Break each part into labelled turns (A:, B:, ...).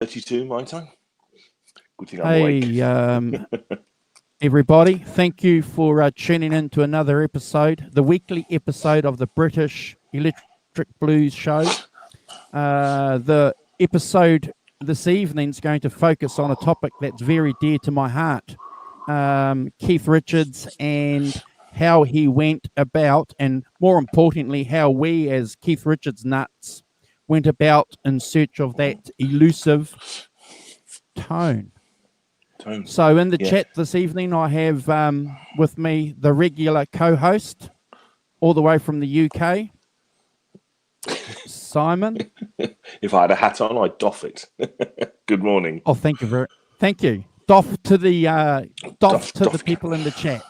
A: 9:32 my time. Good thing I'm
B: Hey,
A: awake.
B: everybody. Thank you for tuning in to another episode, the weekly episode of the British Electric Blues Show. The episode this evening is going to focus on a topic that's very dear to my heart. Keith Richards and how he went about, and more importantly, how we as Keith Richards nuts went about in search of that elusive tone. So in the chat this evening, I have with me the regular co-host, all the way from the UK, Simon.
A: If I had a hat on, I'd doff it. Good morning.
B: Oh, thank you. Doff to the people in the chat.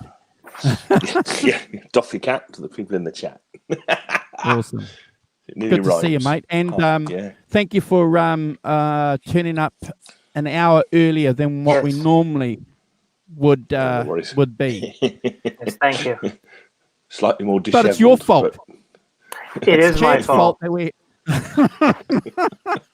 A: Yeah, doff your cap to the people in the chat.
B: Awesome. Good to see you, mate. And thank you for turning up an hour earlier than what we normally would be.
C: Yes, thank you.
A: Slightly more disheveled.
B: But it's your fault.
C: It is my fault.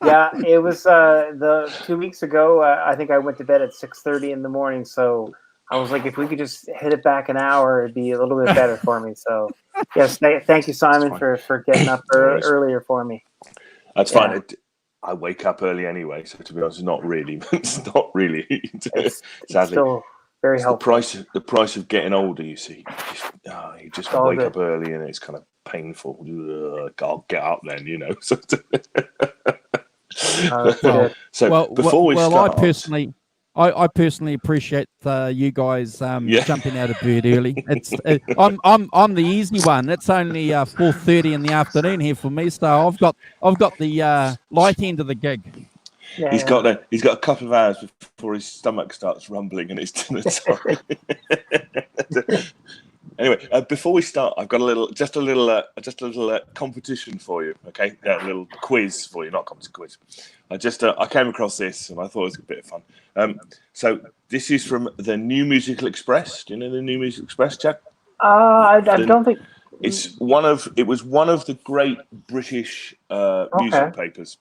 C: Yeah, it was the 2 weeks ago. I think I went to bed at 6:30 in the morning. So I was like, if we could just hit it back an hour, it'd be a little bit better for me. So yes, thank you, Simon, for getting up earlier for me.
A: That's fine. I wake up early anyway, so to be honest, it's not really.
C: It's still very helpful.
A: The price of getting older, you see. You just wake up early, and it's kind of painful. I'll get up then, you know. Before we start,
B: I personally appreciate you guys jumping out of bed early. I'm the easy one. It's only 4:30 in the afternoon here for me, so I've got the light end of the gig.
A: Yeah. He's got a couple of hours before his stomach starts rumbling and it's dinner time. Anyway, before we start, I've got a little competition for you. Okay, a little quiz for you, not competition, quiz. I came across this and I thought it was a bit of fun. So this is from the New Musical Express. Do you know the New Musical Express, Jack?
C: I don't think
A: it was one of the great British music papers.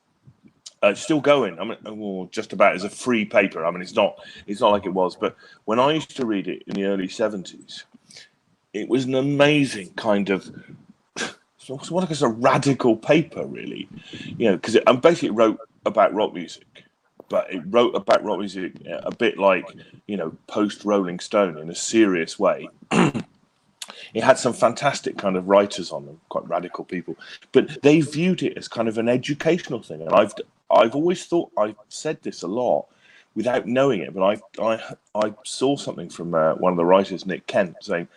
A: It's still going. I mean, well, just about as a free paper. I mean, it's not like it was. But when I used to read it in the early 70s, it was an amazing kind of what I guess a radical paper, really. You know, because it basically wrote about rock music, but it wrote about rock music a bit like, you know, post Rolling Stone in a serious way. It had some fantastic kind of writers on them, quite radical people, but they viewed it as kind of an educational thing. And I've always thought, I've said this a lot without knowing it, but I saw something from one of the writers, Nick Kent, saying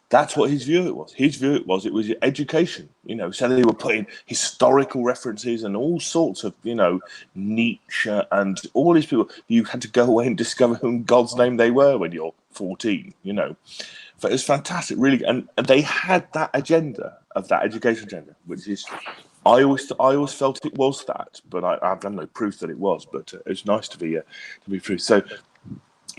A: that's what his view it was. His view it was education, you know. So they were putting historical references and all sorts of, you know, Nietzsche and all these people. You had to go away and discover who in God's name they were when you're 14, you know. But it was fantastic, really, and they had that agenda of that education agenda, which is, I always felt it was that, but I've done no proof that it was. But it's nice to be proof. So,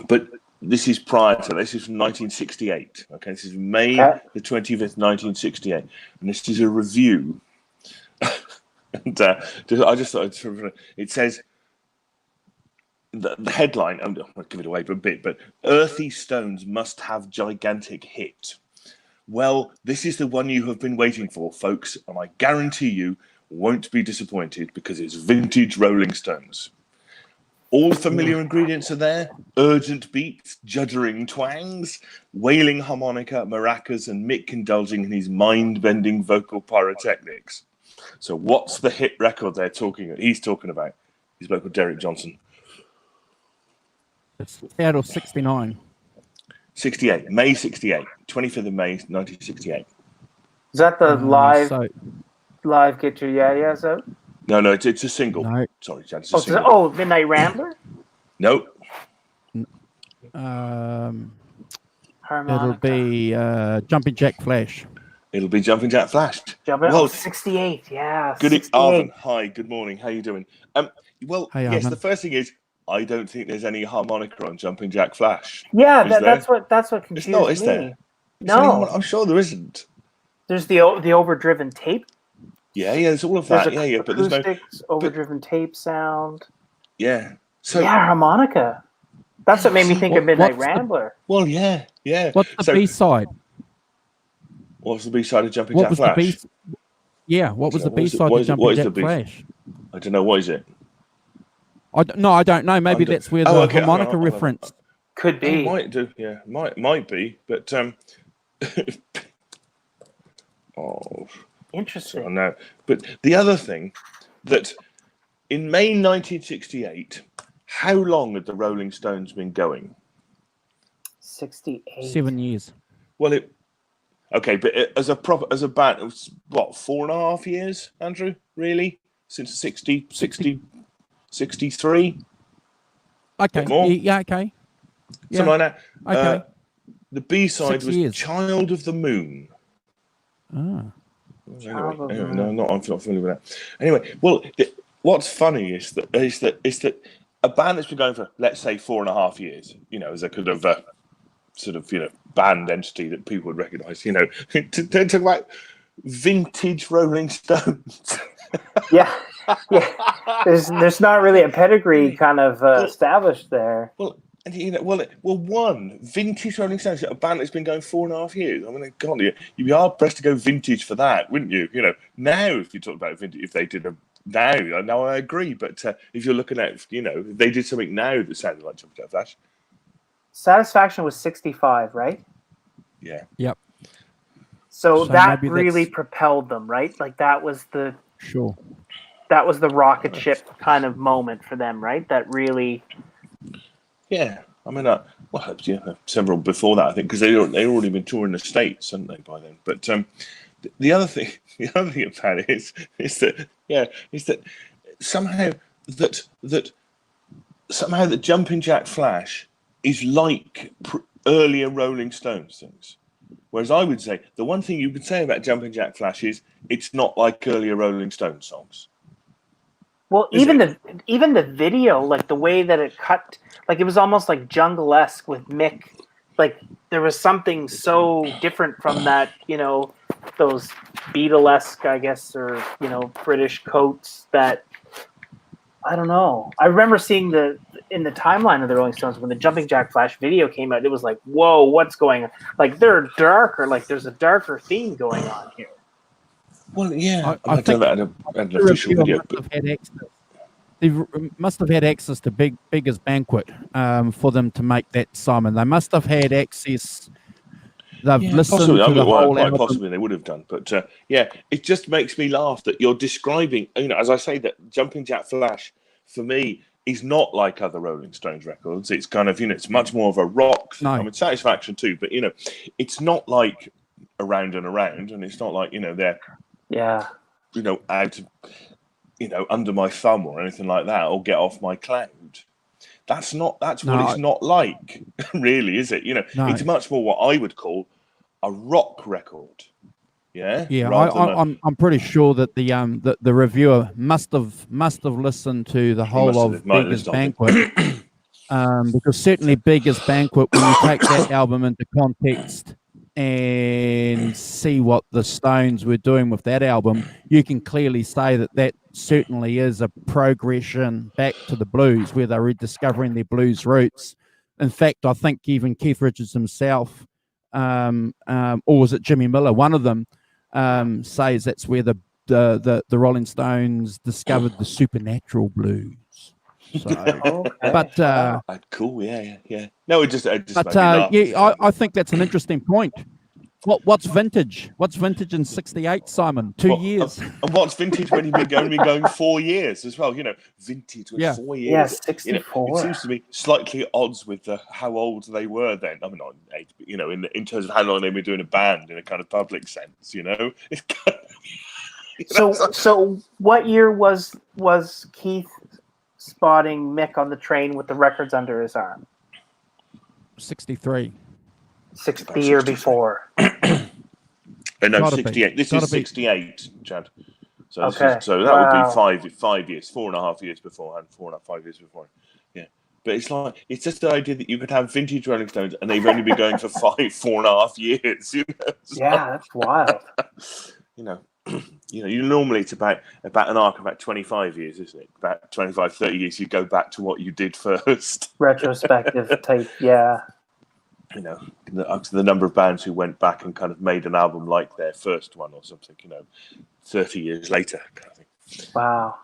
A: but this is prior to this. Is from 1968. Okay, this is May the 25th, 1968, and this is a review. And I just thought it says. The headline, I'm going to give it away for a bit, but Earthy Stones must have gigantic hit. Well, this is the one you have been waiting for, folks, and I guarantee you won't be disappointed because it's vintage Rolling Stones. All the familiar ingredients are there: urgent beats, juddering twangs, wailing harmonica, maracas, and Mick indulging in his mind-bending vocal pyrotechnics. So what's the hit record he's talking about? He's a bloke called Derek Johnson.
B: It's out of 69.
A: 68, May 68, 25th of May, 1968.
C: Is that the live Get Your Yeah-Yeahs out?
A: No, it's a single.
B: No.
A: Sorry, it's a single.
C: Oh, Midnight Rambler?
A: No.
B: It'll be Jumping Jack Flash.
A: It'll be Jumping Jack Flash.
C: 68, yeah.
A: Good, Arvin. Hi, good morning. How you doing?
B: Hey,
A: yes, the first thing is, I don't think there's any harmonica on Jumping Jack Flash.
C: Yeah, that's what confused me.
A: Is there?
C: No,
A: I'm sure there isn't.
C: There's the overdriven tape.
A: Yeah, there's all of that. But there's no
C: overdriven tape sound.
A: Yeah. So
C: yeah, harmonica. That's what made me think of Midnight
B: what's the-
C: Rambler.
A: well, yeah.
B: What's the
A: So
B: B-side?
A: what was the B-side of Jumping
B: What
A: Jack
B: was
A: Flash?
B: the B? Yeah, what was the
A: What is it-
B: B-side
A: what
B: to
A: is it-
B: Jumping
A: what is
B: Jack
A: the B-
B: Flash?
A: I don't know. What is it?
B: No, I don't know. Maybe that's where the
A: okay,
B: harmonica
A: I'll have a-
B: reference.
C: Could
A: It
C: be.
A: might do. Yeah, might be. But oh,
C: Interesting.
A: I know. But the other thing that in May 1968, how long had the Rolling Stones been going?
C: 68.
B: 7 years.
A: Well, okay, but as a band, it was what, 4.5 years, Andrew? Really? Since 63?
B: Okay.
A: more?
B: Yeah. Okay. Yeah.
A: Something like that.
B: Okay.
A: The B-side
B: 6
A: was
B: years.
A: Child of the Moon.
B: Ah.
C: Child of the
A: Anyway,
C: Moon.
A: no, I'm not familiar with that. Anyway, well, what's funny is that a band that's been going for, let's say, 4.5 years, as a kind of sort of band entity that people would recognise, to talk about vintage Rolling Stones.
C: Yeah. There's not really a pedigree kind of established there.
A: Well, and one vintage Rolling Stones, a band that's been going 4.5 years. I mean, God, you'd be hard pressed to go vintage for that, wouldn't you? Now if you talk about vintage, if they did now I agree. But if you're looking at, if they did something now that sounded like Jumping Jack Flash.
C: Satisfaction was 65, right?
A: Yeah.
B: Yep.
C: So that
B: maybe
C: really
B: that's-
C: propelled them, right? Like that was the
B: Sure.
C: rocket ship kind of moment for them, right? That really.
A: Yeah. I mean, several before that, I think, because they already been touring the States, hadn't they, by then? But the other thing about it is that somehow that Jumping Jack Flash is like earlier Rolling Stones things. Whereas I would say the one thing you could say about Jumping Jack Flash is it's not like earlier Rolling Stones songs.
C: Well, even the video, like the way that it cut, like it was almost like jungle-esque with Mick. Like there was something so different from that, those Beatlesque, I guess, or British coats that. I don't know. I remember seeing in the timeline of the Rolling Stones when the Jumping Jack Flash video came out. It was like, whoa, what's going on? Like they're darker. Like there's a darker theme going on here.
A: Well, yeah,
B: I think
A: an official video.
B: They must have had access to Beggar's Banquet for them to make that, Simon. They must have had access. They've listened
A: possibly.
B: to the whole
A: quite
B: album.
A: possibly they would have done. But it just makes me laugh that you're describing, as I say, that Jumping Jack Flash, for me, is not like other Rolling Stones records. It's kind of, it's much more of a rock.
B: No.
A: I mean, Satisfaction too, but, it's not like Around and Around, and it's not like, they're, out, under my thumb or anything like that, or Get Off My Cloud. That's what it's not like, really, is it?
B: No.
A: It's much more what I would call a rock record. Yeah.
B: Yeah, I'm pretty sure that the reviewer must have listened to the whole of Beggar's Banquet, because certainly Beggar's Banquet, when you take that album into context and see what the Stones were doing with that album, you can clearly say that certainly is a progression back to the blues, where they're rediscovering their blues roots. In fact, I think even Keith Richards himself, or was it Jimmy Miller, one of them, says that's where the Rolling Stones discovered the supernatural blues. So,
C: Okay.
B: but
A: cool, yeah. No, it just made me laugh.
B: I think that's an interesting point. What's vintage? What's vintage in '68, Simon? 2 years.
A: And what's vintage when you've been going 4 years as well? Vintage with 4 years.
C: Yeah, 64.
A: It seems to be slightly odds with how old they were then. I mean, not in age, but in terms of how long they were doing a band in a kind of public sense. It's kind of,
C: So what year was Keith spotting Mick on the train with the records under his arm?
B: 63.
C: The year before.
A: no,
B: Gotta
A: 68.
B: be.
A: This
B: Gotta
A: is
B: be.
A: 68, Chad. So
C: Okay.
A: So that would be 5 years, 4.5 years beforehand, 5 years before. Yeah. But it's just the idea that you could have vintage Rolling Stones and they've only been going for 4.5 years.
C: Yeah, that's wild.
A: normally it's about an arc of about 25 years, isn't it? About 25, 30 years, you go back to what you did first.
C: Retrospective type, yeah.
A: Up to the number of bands who went back and kind of made an album like their first one or something, 30 years later kind of thing.
C: Wow.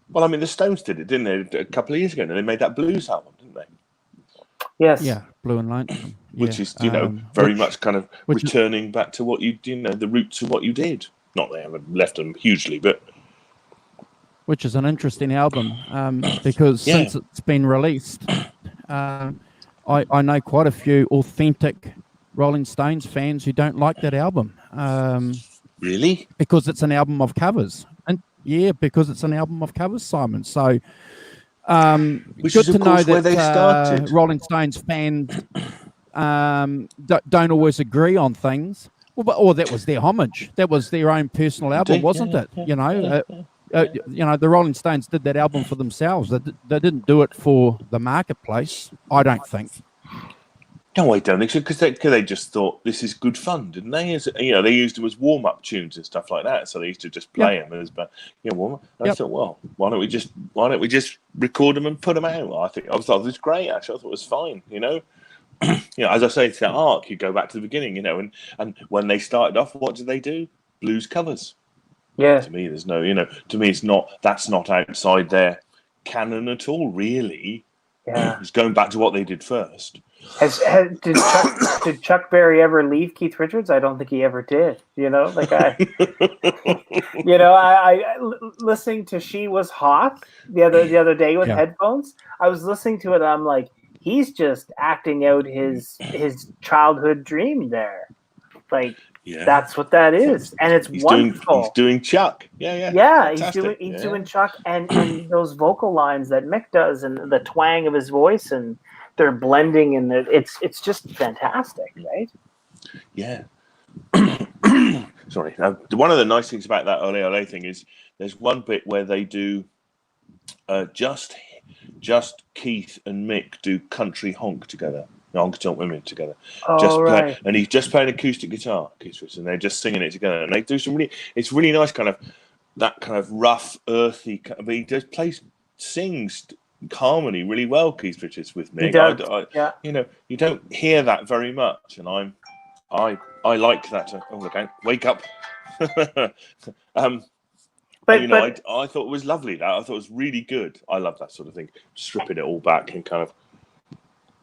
A: Well, I mean, the Stones did it, didn't they? A couple of years ago, and they made that blues album, didn't they?
C: Yes.
B: Yeah, Blue and Lonesome.
A: Which is, very much kind of returning back to what you, the roots of what you did. Not they haven't left them hugely, but
B: which is an interesting album because since it's been released, I know quite a few authentic Rolling Stones fans who don't like that album.
A: Really?
B: Because it's an album of covers. And because it's an album of covers, Simon. So
A: which
B: good
A: is,
B: to
A: of
B: know
A: course, where
B: that
A: they started.
B: Rolling Stones fans don't always agree on things. Well, or that was their homage. That was their own personal album, wasn't it? The Rolling Stones did that album for themselves. They didn't do it for the marketplace, I don't think.
A: No, I don't think so, because they just thought this is good fun, didn't they? They used them as warm-up tunes and stuff like that. So they used to just play them as warm-up. And I thought, well, why don't we just record them and put them out? I thought it was great. Actually, I thought it was fine. As I say, it's that arc. You go back to the beginning, and when they started off, what did they do? Blues covers.
C: Yeah.
A: To me, there's no, to me, that's not outside their canon at all, really.
C: Yeah.
A: It's going back to what they did first.
C: Did Chuck Berry ever leave Keith Richards? I don't think he ever did. Listening to "She Was Hot" the other day with headphones. I was listening to it. And I'm like, he's just acting out his childhood dream there. That's what that is, and it's wonderful.
A: He's doing Chuck. Yeah.
C: Yeah, he's doing Chuck, and those vocal lines that Mick does, and the twang of his voice, and they're blending, and it's just fantastic, right?
A: Yeah. Sorry. Now, one of the nice things about that Ole Ole thing is there's one bit where they do just Keith and Mick do Country Honk together. Honky Tonk Women together.
C: Right.
A: And he's just playing acoustic guitar, Keith Richards, and they're just singing it together. And they do it's really nice that kind of rough, earthy, but he just sings harmony really well, Keith Richards, with Mick. You don't hear that very much, and I like that. Okay, wake up. I thought it was lovely. I thought it was really good. I love that sort of thing, stripping it all back and kind of.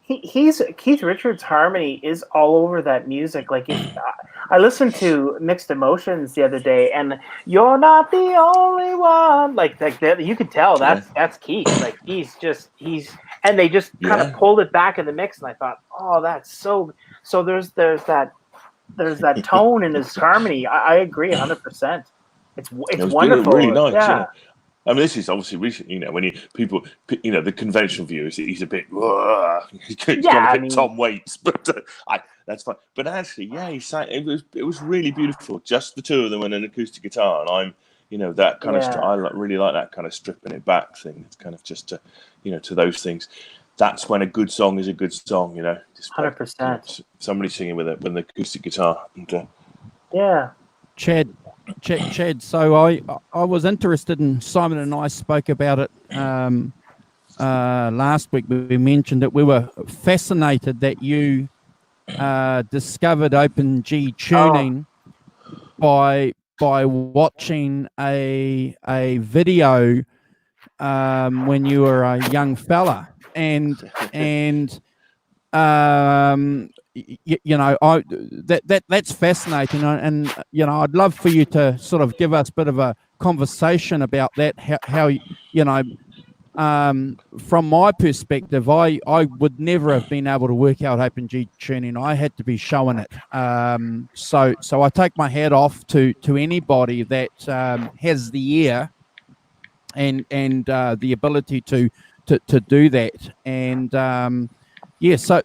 C: Keith Richards' harmony is all over that music. I listened to Mixed Emotions the other day, and "You're Not the Only One," like that, you could tell that's Keith. And they just kind of pulled it back in the mix, and I thought, oh, that's so. There's that tone in his harmony. I agree 100%. It's wonderful.
A: Really nice. Yeah. I mean, this is obviously recent, when the conventional view is he's a bit, he's going a bit Tom Waits, but that's fine. But actually, he sang, it was really beautiful, just the two of them and an acoustic guitar, and I'm, that kind of, I really like that kind of stripping it back thing. It's kind of just to, to those things. That's when a good song is a good song, just
C: 100%.
A: Somebody singing with an acoustic guitar. And,
B: Chad, so I was interested in, Simon and I spoke about it last week. We mentioned that we were fascinated that you discovered Open G tuning by watching a video when you were a young fella, and that's fascinating, and I'd love for you to sort of give us a bit of a conversation about that. How from my perspective, I would never have been able to work out Open G tuning. I had to be showing it. So I take my hat off to anybody that has the ear and the ability to do that. And so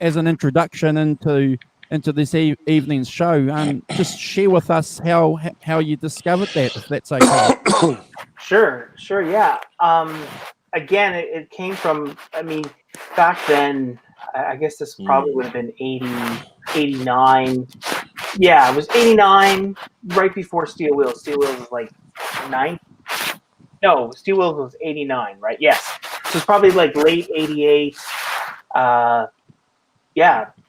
B: as an introduction into this evening's show, just share with us how you discovered that, if that's okay.
C: Sure, yeah. Again, it came from, back then, I guess this probably would have been 80, 89. Yeah, it was 89, right before Steel Wheels. Steel Wheels was like 9. No, Steel Wheels was 89, right? Yes. So it's probably like late 88,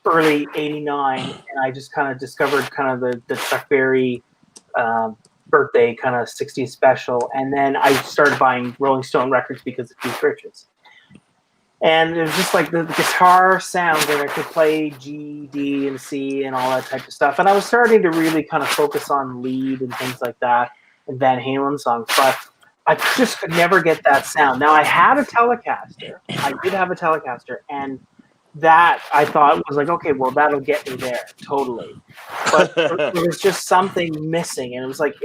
C: early 89. And I just kind of discovered kind of the Chuck Berry birthday kind of 60th special. And then I started buying Rolling Stone records because of Keith Richards. And it was just like the guitar sound that I could play G, D, and C and all that type of stuff. And I was starting to really kind of focus on lead and things like that and Van Halen songs. But I just could never get that sound. Now, I had a Telecaster. I did have a Telecaster. And that I thought was like, okay, well, that'll get me there totally. But there was just something missing. And it was like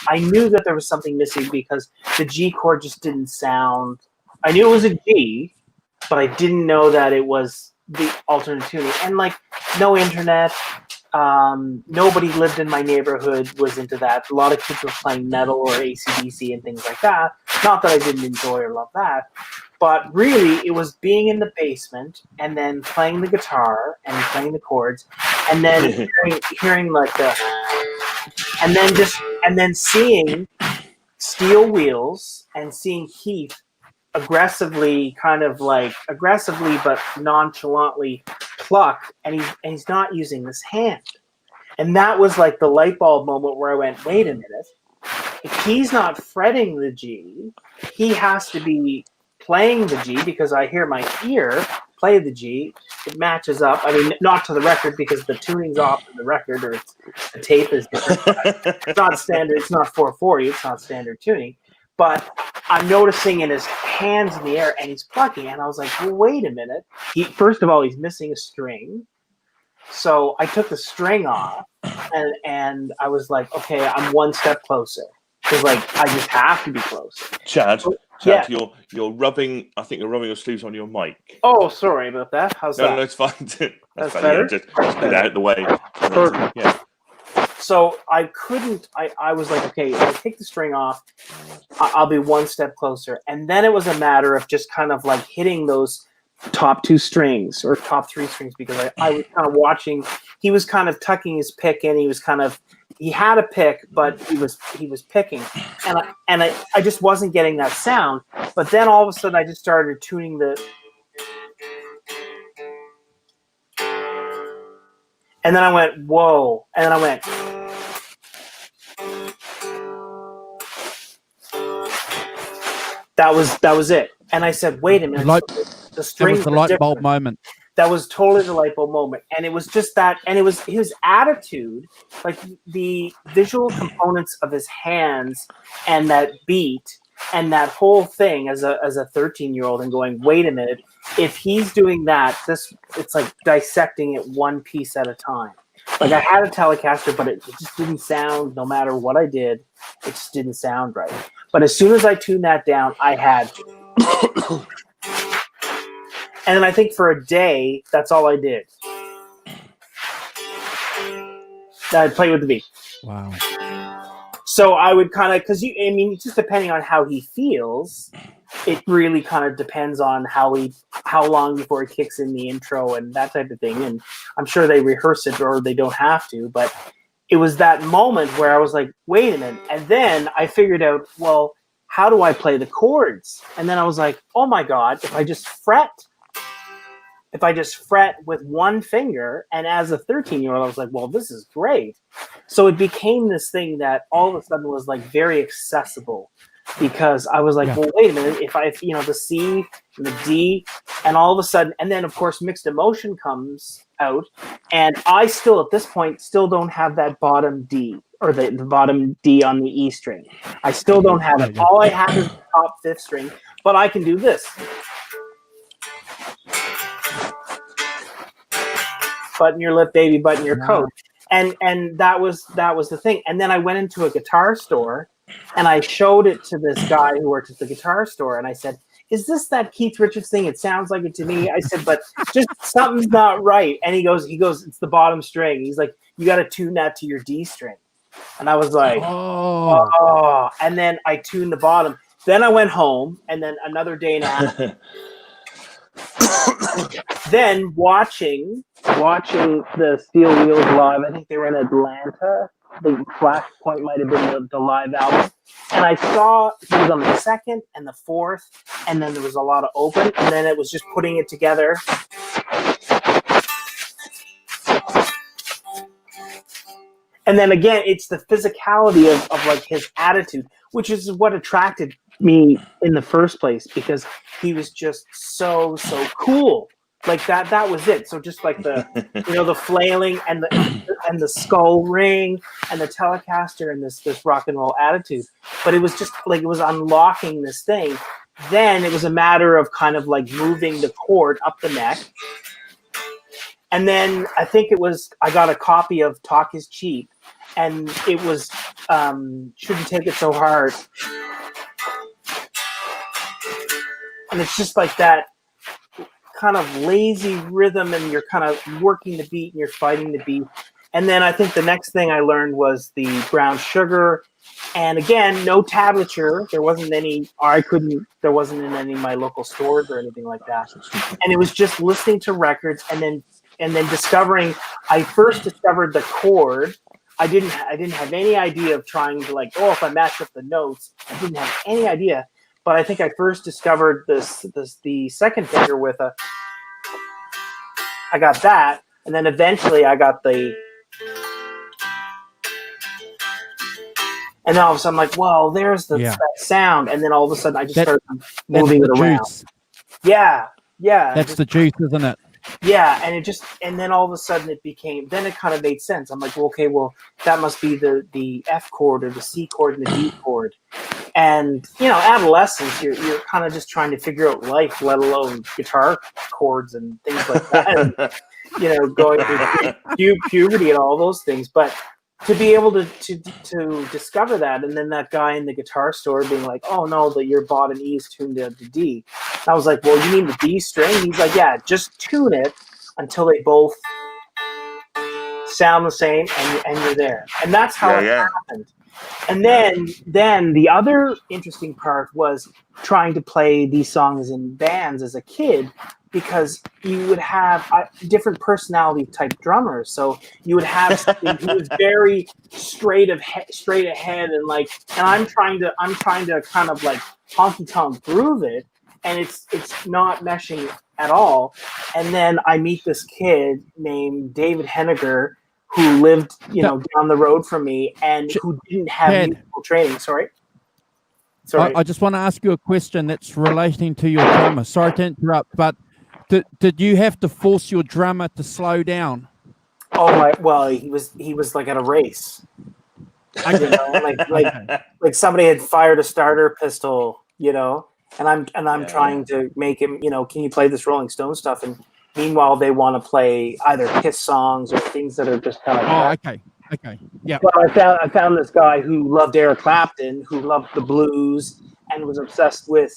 C: I knew that there was something missing because the G chord just didn't sound. I knew it was a G, but I didn't know that it was the alternate tuning. And like, no internet, nobody lived in my neighborhood was into that. A lot of kids were playing metal or AC/DC and things like that. Not that I didn't enjoy or love that, but really it was being in the basement and then playing the guitar and playing the chords and then hearing like the, and then seeing Steel Wheels and seeing Keith aggressively but nonchalantly pluck, and he's not using this hand. And that was like the light bulb moment where I went, wait a minute, if he's not fretting the G, he has to be playing the G, because I hear my ear play the G. It matches up. I mean, not to the record because the tuning's off in the record, or the tape is different. It's not standard. It's not 440. It's not standard tuning. But I'm noticing in his hands in the air, and he's plucking. And I was like, well, wait a minute. First of all, he's missing a string. So I took the string off, and I was like, okay, I'm one step closer. Because, like, I just have to be closer.
A: Chad,
C: Yeah.
A: you're rubbing. I think you're rubbing your sleeves on your mic.
C: Oh, sorry about that. How's that?
A: No, it's fine.
C: That's
A: fine.
C: better?
A: Yeah, just get it out of the way.
C: Perfect.
A: Yeah.
C: So I couldn't. I was like, okay, if I take the string off, I'll be one step closer. And then it was a matter of just kind of like hitting those top 2 strings or top 3 strings, because I was kind of watching. He was kind of tucking his pick in. He had a pick, but he was picking, and I just wasn't getting that sound. But then all of a sudden, I just started tuning the. And then I went, whoa. And then I went. That was it. And I said, wait a minute. The string
B: was the light bulb moment.
C: That was totally the light bulb moment. And it was just that. And it was his attitude, like the visual components of his hands and that beat and that whole thing as a 13-year-old, and going, wait a minute. If he's doing that, it's like dissecting it one piece at a time. Like, I had a Telecaster, but it just didn't sound, no matter what I did, it just didn't sound right. But as soon as I tuned that down, I had to. And then I think for a day, that's all I did. I'd play with the beat.
B: Wow.
C: So I would kind of, because just depending on how he feels, it really kind of depends on how long before he kicks in the intro and that type of thing. And I'm sure they rehearse it or they don't have to, but it was that moment where I was like, wait a minute. And then I figured out, well, how do I play the chords? And then I was like, oh my God, if I just fret with one finger, and as a 13-year-old, I was like, well, this is great. So it became this thing that all of a sudden was like very accessible, because I was like, well, wait a minute, if the C and the D, and all of a sudden, and then of course Mixed Emotion comes out, and I still at this point still don't have that bottom D, or the bottom D on the E string. I still don't have it. All I have is the top 5th string, but I can do this. Button your lip, baby, button your coat. And that was the thing. And then I went into a guitar store, and I showed it to this guy who worked at the guitar store, and I said, is this that Keith Richards thing? It sounds like it to me. I said, but just something's not right. And he goes, it's the bottom string. He's like, you got to tune that to your D string. And I was like, oh. And then I tuned the bottom. Then I went home, and then another day and a half. then watching the Steel Wheels live, I think they were in Atlanta. The Flashpoint might have been the live album. And I saw it was on the 2nd and the 4th, and then there was a lot of open, and then it was just putting it together. And then again, it's the physicality of like his attitude, which is what attracted me in the first place, because he was just so cool. Like that was it. So just like the the flailing and the skull ring and the Telecaster and this rock and roll attitude. But it was just like it was unlocking this thing. Then it was a matter of kind of like moving the cord up the neck. And then I think I got a copy of Talk is Cheap, and it was Shouldn't Take It So Hard. And it's just like that kind of lazy rhythm, and you're kind of working the beat and you're fighting the beat. And then I think the next thing I learned was the Brown Sugar. And again, no tablature. There wasn't any, there wasn't in any of my local stores or anything like that. And it was just listening to records and then discovering. I first discovered the chord. I didn't have any idea of trying to like, if I match up the notes. I didn't have any idea. But I think I first discovered the second finger with I got that, and then eventually I got and then all of a sudden I'm like, whoa, there's that sound, and then all of a sudden I just started moving it around.
B: Juice.
C: Yeah.
B: That's the juice, isn't it?
C: Yeah, and then all of a sudden then it kind of made sense. I'm like, well, that must be the F chord or the C chord and the D chord. And, adolescence, you're kind of just trying to figure out life, let alone guitar chords and things like that. And, going through puberty and all those things. But to be able to discover that, and then that guy in the guitar store being like, oh, no, that your bottom E is tuned to D. I was like, well, you mean the D string? He's like, yeah, just tune it until they both sound the same, and you're there. And that's how it happened. And then the other interesting part was trying to play these songs in bands as a kid, because you would have different personality type drummers. So you would have something who was very straight ahead, and I'm trying to kind of like honky tonk groove it, and it's not meshing at all. And then I meet this kid named David Henniger, who lived, down the road from me, and who didn't have musical training. Sorry.
B: I just want to ask you a question that's relating to your drummer. Sorry to interrupt, but did you have to force your drummer to slow down?
C: Oh my! Well, he was like at a race. Like somebody had fired a starter pistol, and I'm trying to make him, can you play this Rolling Stone stuff? And meanwhile, they want to play either Kiss songs or things that are just kind of.
B: Okay, yeah.
C: But I found this guy who loved Eric Clapton, who loved the blues, and was obsessed with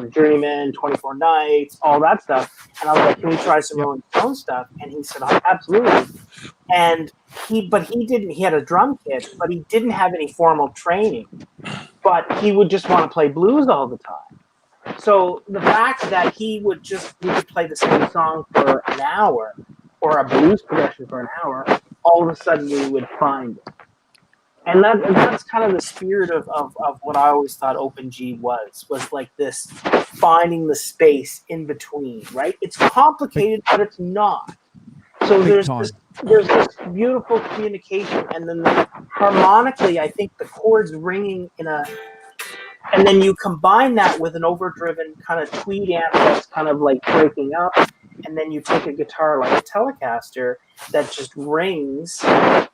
C: Journeyman, 24 Nights, all that stuff. And I was like, can we try some Rolling Stone stuff? And he said, absolutely. And he had a drum kit, but he didn't have any formal training. But he would just want to play blues all the time. So the fact that we could play the same song for an hour, or a blues progression for an hour, all of a sudden we would find it. And that's kind of the spirit of what I always thought Open G was like this, finding the space in between, right? It's complicated, but it's not. So there's this beautiful communication, and then harmonically, I think the chords ringing and then you combine that with an overdriven kind of tweed amp that's kind of like breaking up, and then you take a guitar like a Telecaster that just rings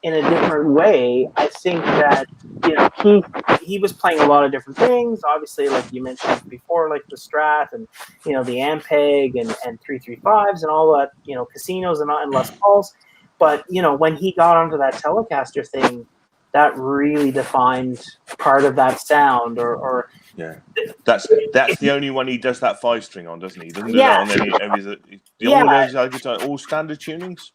C: in a different way. I think that he was playing a lot of different things. Obviously, like you mentioned before, like the Strat and the Ampeg and 335s and all that, casinos and Les Pauls. But when he got onto that Telecaster thing, that really defined part of that sound, or
A: that's the only one he does that 5-string on, doesn't he? He doesn't do that on any of his guitar, all standard tunings.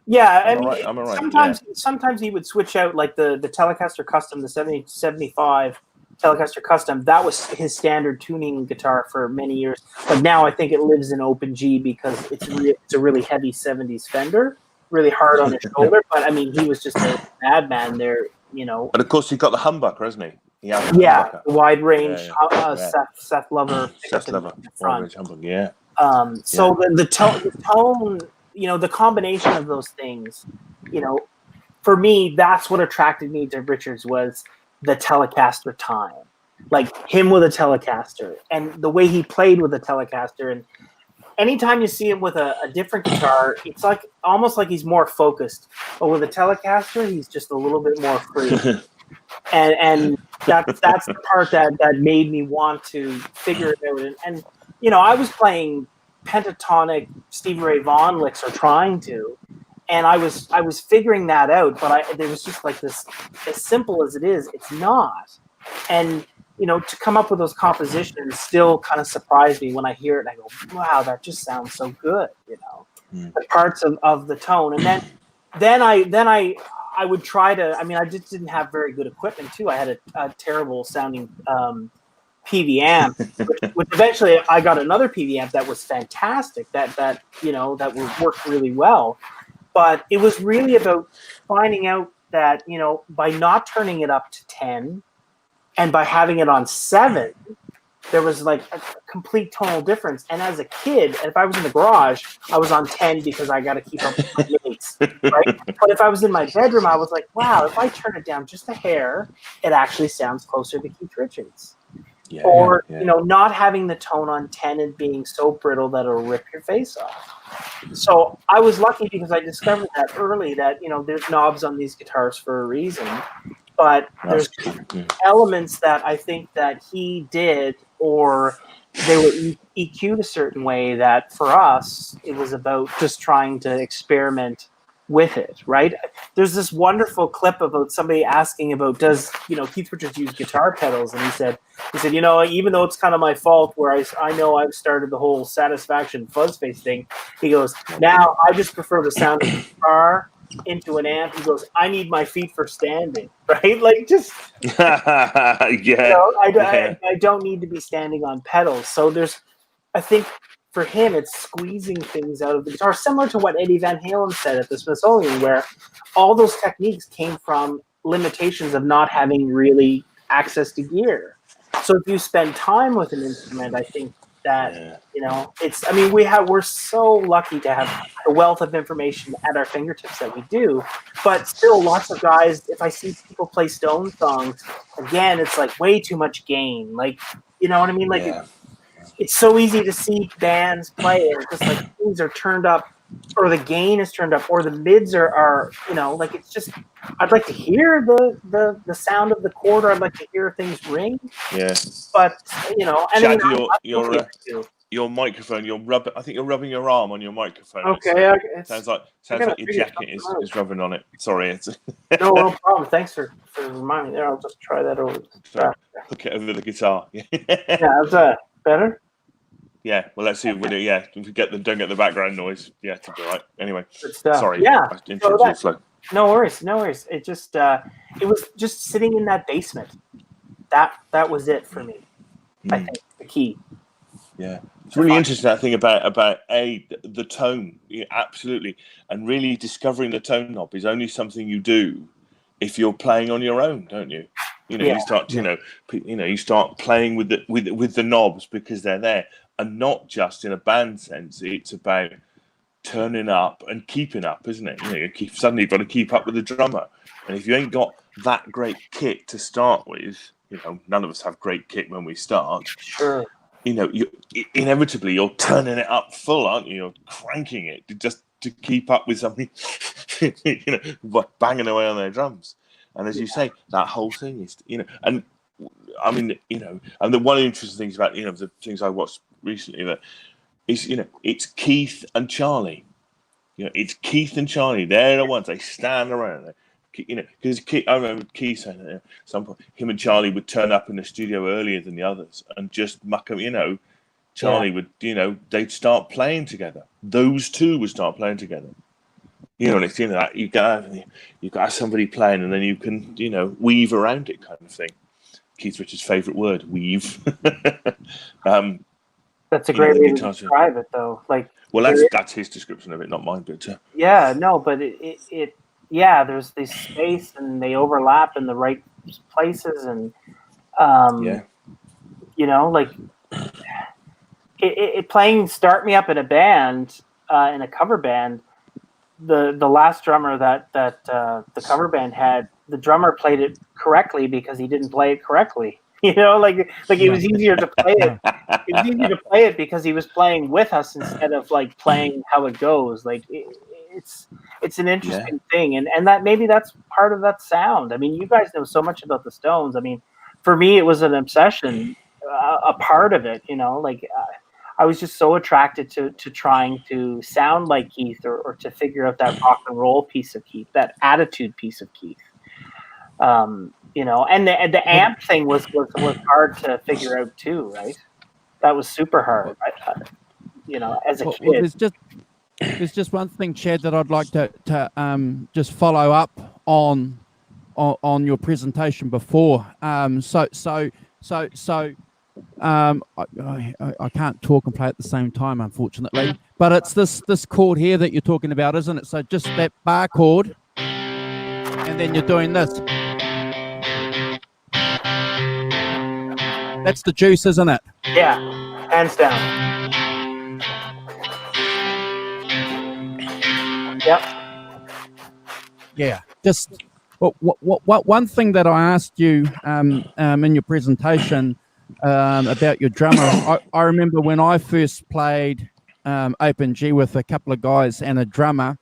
C: Yeah,
A: I'm all right.
C: Sometimes he would switch out like the Telecaster Custom, the 7075,
D: Telecaster Custom, that was his standard tuning guitar for many years. But now I think it lives in Open G because it's a really heavy 70s Fender, really hard on the shoulder. But I mean, he was just a madman there, you know.
A: But of course, he's got the humbucker, hasn't he?
D: Yeah, the wide range
A: Yeah.
D: Seth Lover.
A: Seth Lover, wide range humbucker, yeah.
D: So the tone, you know, the combination of those things, you know, for me, that's what attracted me to Richards was the Telecaster time, like him with a Telecaster and the way he played with a Telecaster. And anytime you see him with a different guitar, it's like almost like he's more focused. But with a Telecaster, he's just a little bit more free. and that's the part that made me want to figure it out. And you know, I was playing pentatonic Stevie Ray Vaughan licks, or trying to, and I was figuring that out. But there was just like this, as simple as it is, it's not. And you know, to come up with those compositions still kind of surprised me when I hear it. And I go, wow, that just sounds so good. You know, the parts of the tone, and then I would try to. I mean, I just didn't have very good equipment too. I had a terrible sounding PV amp, which eventually I got another PV amp that was fantastic. That you know, that would work really well. But it was really about finding out that, you know, by not turning it up to 10 and by having it on 7, there was like a complete tonal difference. And as a kid, if I was in the garage, I was on 10 because I got to keep up with my mates, right? But if I was in my bedroom, I was like, wow, if I turn it down just a hair, it actually sounds closer to Keith Richards. You know, not having the tone on 10 and being so brittle that it'll rip your face off. So I was lucky because I discovered that early, that, you know, there's knobs on these guitars for a reason, but there's elements that I think that he did, or they were EQ'd a certain way, that for us, it was about just trying to experiment with it, right? There's this wonderful clip about somebody asking about, does, you know, Keith Richards use guitar pedals? And he said, you know, even though it's kind of my fault, where I know I've started the whole Satisfaction fuzz face thing, he goes, now I just prefer the sound of the guitar into an amp. He goes, I need my feet for standing, right? Like, just you know, I don't need to be standing on pedals. So there's, I think, for him, it's squeezing things out of the guitar, similar to what Eddie Van Halen said at the Smithsonian, where all those techniques came from limitations of not having really access to gear. So if you spend time with an instrument, I think that, you know, it's, I mean, we're so lucky to have the wealth of information at our fingertips that we do, but still lots of guys, if I see people play Stone songs, again, it's like way too much gain. Like, you know what I mean? Like, it's so easy to see bands play and just like things are turned up, or the gain is turned up, or the mids are you know, like, it's just, I'd like to hear the sound of the chord, or I'd like to hear things ring. Yeah. But you know, and
A: Chad, your microphone, I think you're rubbing your arm on your microphone.
D: Okay.
A: Sounds like your jacket is rubbing on it. Sorry, it's
D: no problem. Thanks for reminding me. There, I'll just try that over.
A: Hook it over the guitar.
D: Yeah, how's that? Better?
A: Yeah, well, let's see if we do. Yeah, if we don't get the background noise. Yeah, it'll be all right. Anyway, sorry.
D: Yeah,
A: no
D: worries. It just it was just sitting in that basement. That was it for me. I think the key.
A: Yeah, it's really interesting. I think about the tone. Yeah, absolutely, and really discovering the tone knob is only something you do if you're playing on your own, don't you? You know, you start playing with the knobs because they're there, and not just in a band sense. It's about turning up and keeping up, isn't it? You know, suddenly you've got to keep up with the drummer, and if you ain't got that great kit to start with, you know, none of us have great kit when we start.
D: Sure.
A: You know, inevitably you're turning it up full, aren't you? You're cranking it just to keep up with somebody, you know, banging away on their drums. And as you say, that whole thing is, you know, and I mean, you know, and the one interesting things about, you know, the things I watched recently, that is, you know, it's Keith and Charlie. You know, it's Keith and Charlie. They're the ones, they stand around. You know, because I remember Keith saying that at some point, him and Charlie would turn up in the studio earlier than the others and just muck them, you know. Charlie would, you know, they'd start playing together. Those two would start playing together. You know, and it's, you know, that you got somebody playing, and then you can, you know, weave around it, kind of thing. Keith Richards' favorite word, weave.
D: That's a
A: You know,
D: great
A: the
D: way to
A: guitar too.
D: describe it, though. Like,
A: Well, that's his description of it, not mine. But
D: yeah, no, but yeah, there's this space and they overlap in the right places, and
A: yeah,
D: you know, like playing "Start Me Up" in a band, in a cover band. The last drummer that the cover band had, the drummer played it correctly because he didn't play it correctly. You know, like it was easier to play it. It was easier to play it because he was playing with us instead of like playing how it goes. Like it's an interesting thing, and that maybe that's part of that sound. I mean, you guys know so much about the Stones. I mean, for me, it was an obsession, a part of it. You know, like I was just so attracted to trying to sound like Keith, or to figure out that rock and roll piece of Keith, that attitude piece of Keith. You know, and the amp thing was hard to figure out too, right? That was super hard. You know, as a kid.
B: Well, there's just one thing, Chad, that I'd like to just follow up on your presentation before. I can't talk and play at the same time, unfortunately. But it's this chord here that you're talking about, isn't it? So just that bar chord, and then you're doing this. That's the juice, isn't it?
D: Yeah, hands down. Yep.
B: Yeah. Just what one thing that I asked you in your presentation about your drummer, I remember when I first played Open G with a couple of guys and a drummer,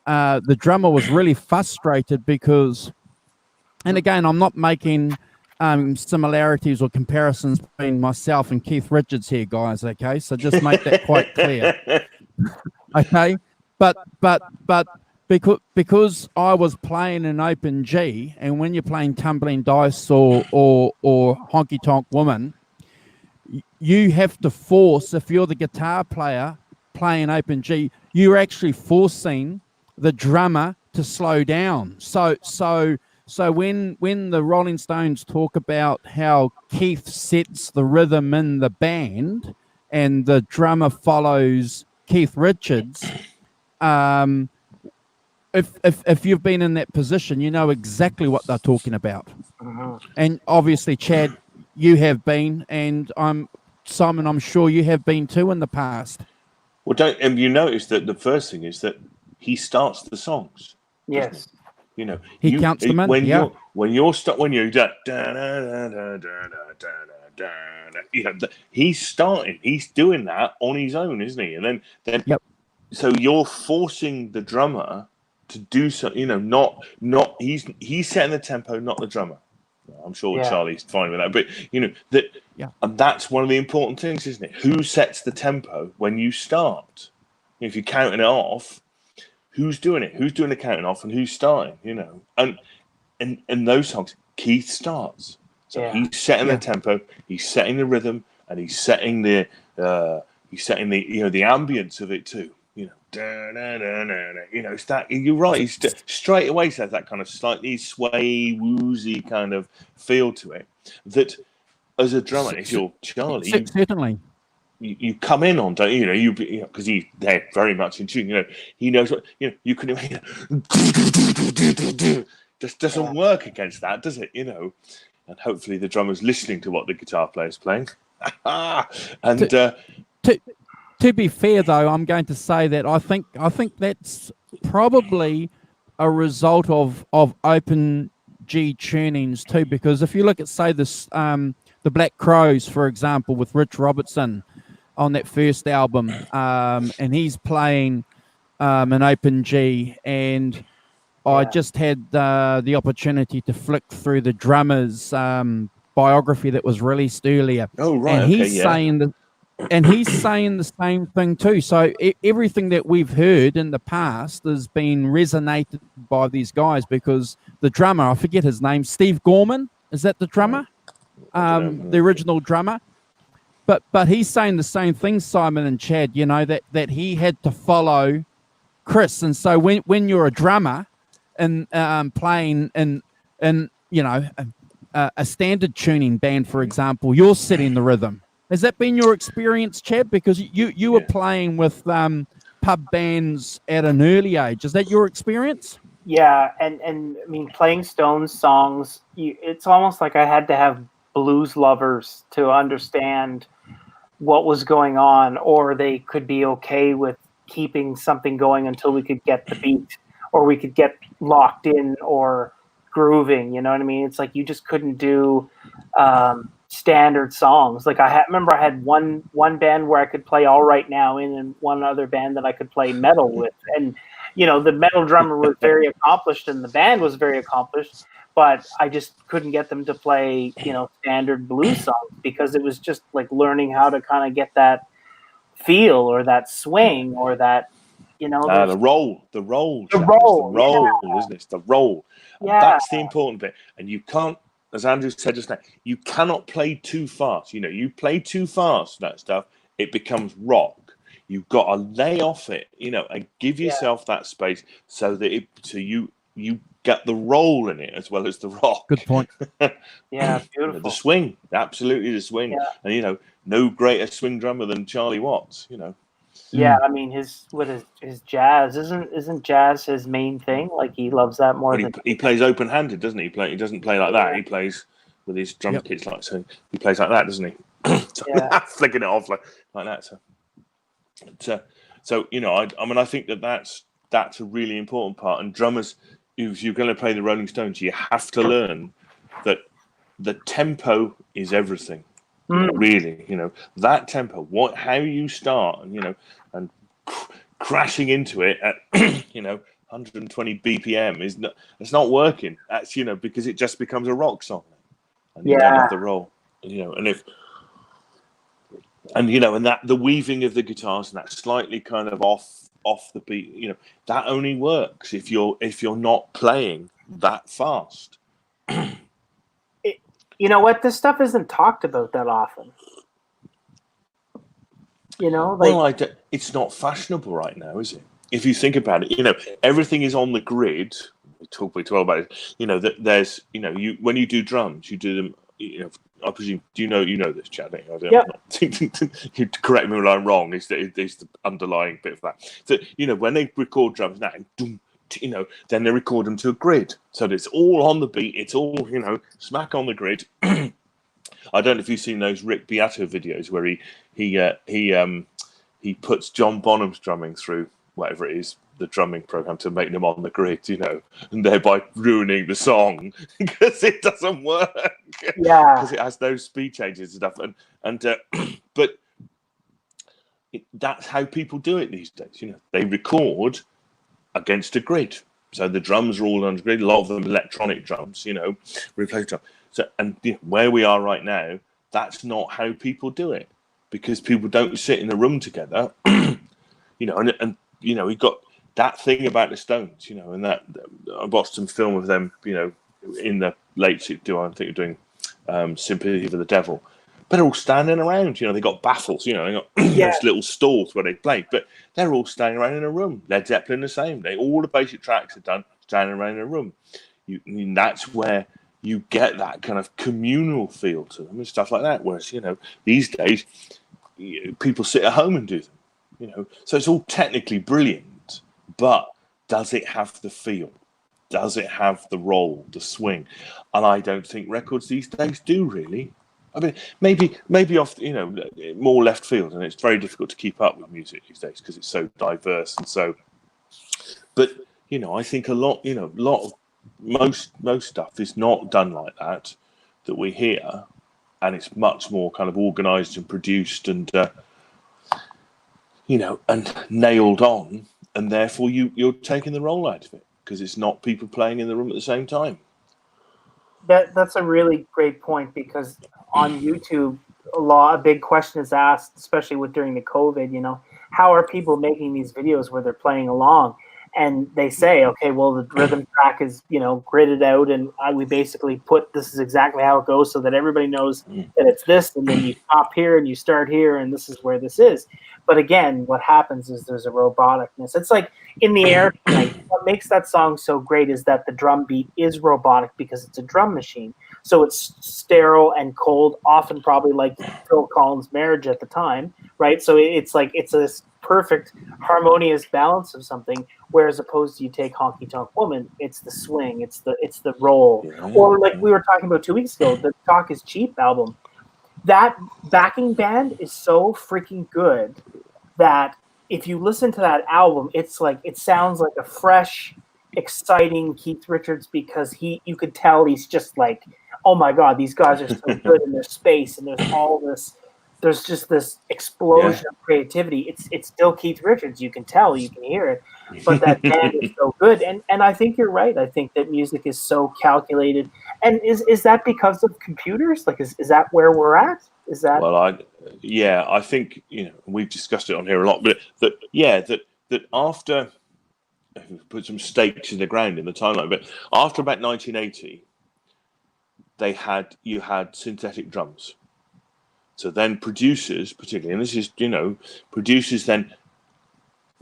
B: the drummer was really frustrated because, and again, I'm not making similarities or comparisons between myself and Keith Richards here, guys. Okay, so just make that quite clear. Okay, but because I was playing an Open G, and when you're playing Tumbling Dice or Honky Tonk Woman, you have to force, if you're the guitar player playing Open G, you're actually forcing the drummer to slow down. So when the Rolling Stones talk about how Keith sets the rhythm in the band and the drummer follows Keith Richards, if you've been in that position, you know exactly what they're talking about. And obviously, Chad, you have been, and Simon, I'm sure you have been too in the past.
A: Well, you notice that the first thing is that he starts the songs.
D: Yes.
A: You know,
B: he counts them in.
A: When
B: yeah.
A: you know, he's starting. He's doing that on his own, isn't he? And then
B: yep.
A: So you're forcing the drummer to do something. You know, not he's setting the tempo, not the drummer. I'm sure Charlie's fine with that, but you know that.
B: Yeah.
A: And that's one of the important things, isn't it? Who sets the tempo when you start? If you're counting it off, who's doing it? Who's doing the counting off and who's starting? You know, and in those songs, Keith starts. So he's setting the tempo, he's setting the rhythm, and he's setting the you know, the ambience of it too. You know, you know, it's that. You're right. He's straight away says that kind of slightly sway, woozy kind of feel to it. That as a drummer, if you're Charlie,
B: certainly.
A: You come in on, don't you? You know, because they're very much in tune. You know, he knows what, you know. You can, just doesn't work against that, does it? You know, and hopefully the drummer's listening to what the guitar player's playing. And
B: to be fair, though, I'm going to say that I think that's probably a result of Open G tunings too, because if you look at, say, this the Black Crowes, for example, with Rich Robertson on that first album, and he's playing an Open G, and I just had the opportunity to flick through the drummer's biography that was released earlier.
A: Oh, right.
B: And he's saying the same thing too. So everything that we've heard in the past has been resonated by these guys, because the drummer, I forget his name, Steve Gorman, is that the drummer? The original drummer. But he's saying the same thing, Simon and Chad, you know, that he had to follow Chris. And so when you're a drummer and playing in you know, a standard tuning band, for example, you're setting the rhythm. Has that been your experience, Chad? Because you were playing with pub bands at an early age. Is that your experience?
D: Yeah, and I mean, playing Stones songs, it's almost like I had to have blues lovers to understand what was going on, or they could be okay with keeping something going until we could get the beat, or we could get locked in or grooving. You know what I mean? It's like you just couldn't do standard songs. Like remember I had one band where I could play All Right Now in, and one other band that I could play metal with, and the metal drummer was very accomplished and the band was very accomplished, but I just couldn't get them to play, standard blues songs, because it was just like learning how to kind of get that feel or that swing or that,
A: the roll,
D: the roll,
A: isn't it? It's the roll.
D: Yeah.
A: That's the important bit. And you can't, as Andrew said just now, you cannot play too fast. You play too fast, that stuff, it becomes rock. You've got to lay off it, and give yourself that space so that you get the roll in it as well as the rock.
B: Good point.
D: Yeah, beautiful.
A: The swing, absolutely the swing.
D: Yeah.
A: And no greater swing drummer than Charlie Watts.
D: Yeah, I mean his jazz isn't jazz his main thing. Like he loves that more than
A: he plays open-handed, doesn't he? He doesn't play like that. He plays with his drum kits like so. He plays like that, doesn't he? Flicking it off like that. So I think that's a really important part. And drummers, if you're going to play the Rolling Stones, you have to learn that the tempo is everything. Really, that tempo, how you start, and crashing into it at 120 BPM it's not working. That's because it just becomes a rock song, and you don't have the roll, and that the weaving of the guitars and that slightly kind of off the beat, that only works if you're not playing that fast.
D: You know what? This stuff isn't talked about that often.
A: It's not fashionable right now, is it? If you think about it, everything is on the grid. We talk about it. That there's, when you do drums, you do them. I presume. Do you know this, Chad? You correct me when I'm wrong. Is the underlying bit of that? So when they record drums now, then they record them to a grid, so that it's all on the beat. It's all smack on the grid. I don't know if you've seen those Rick Beato videos where he puts John Bonham's drumming through whatever it is, the drumming program, to make them on the grid, and thereby ruining the song because it doesn't work.
D: Yeah,
A: because it has those speed changes and stuff, but that's how people do it these days. They record against a grid, so the drums are all on the grid. A lot of them electronic drums, replace drum. So, and where we are right now, that's not how people do it, because people don't sit in a room together, and we got that thing about the Stones, and that I watched some film of them, in the late 60s. I think they're doing Sympathy for the Devil. But they're all standing around, they got baffles, they got those little stalls where they play, but they're all standing around in a room. Led Zeppelin the same. All the basic tracks are done standing around in a room. That's where you get that kind of communal feel to them and stuff like that. Whereas, these days, people sit at home and do them, So it's all technically brilliant, but does it have the feel? Does it have the roll, the swing? And I don't think records these days do, really. I mean, maybe off, more left field, and it's very difficult to keep up with music these days because it's so diverse and so. But I think a lot of most stuff is not done like that we hear, and it's much more kind of organised and produced and and nailed on, and therefore you're taking the role out of it because it's not people playing in the room at the same time.
D: That's a really great point, because on YouTube, a big question is asked, especially during the COVID, how are people making these videos where they're playing along? And they say, okay, well, the rhythm track is, gridded out, and we basically this is exactly how it goes so that everybody knows that it's this, and then you stop here and you start here, and this is where this is. But again, what happens is there's a roboticness. It's like In the Air Tonight. What makes that song so great is that the drum beat is robotic because it's a drum machine. so it's sterile and cold, often probably like Phil Collins' Marriage at the time, right? So it's like it's this perfect harmonious balance of something, whereas opposed to you take Honky Tonk Woman, it's the swing, it's the roll. Or like we were talking about 2 weeks ago, the Talk Is Cheap album. That backing band is so freaking good that if you listen to that album, it's like it sounds like a fresh, exciting Keith Richards, because you could tell he's just like, oh my God, these guys are so good in their space, and there's just this explosion of creativity. It's still Keith Richards, you can tell, you can hear it, but that band is so good. And I think you're right. I think that music is so calculated. And is that because of computers? Like, is that where we're at? Is that?
A: Well, I think, we've discussed it on here a lot, but that after, put some stakes in the ground in the timeline, but after about 1980, you had synthetic drums. So then producers, particularly, and this is, producers then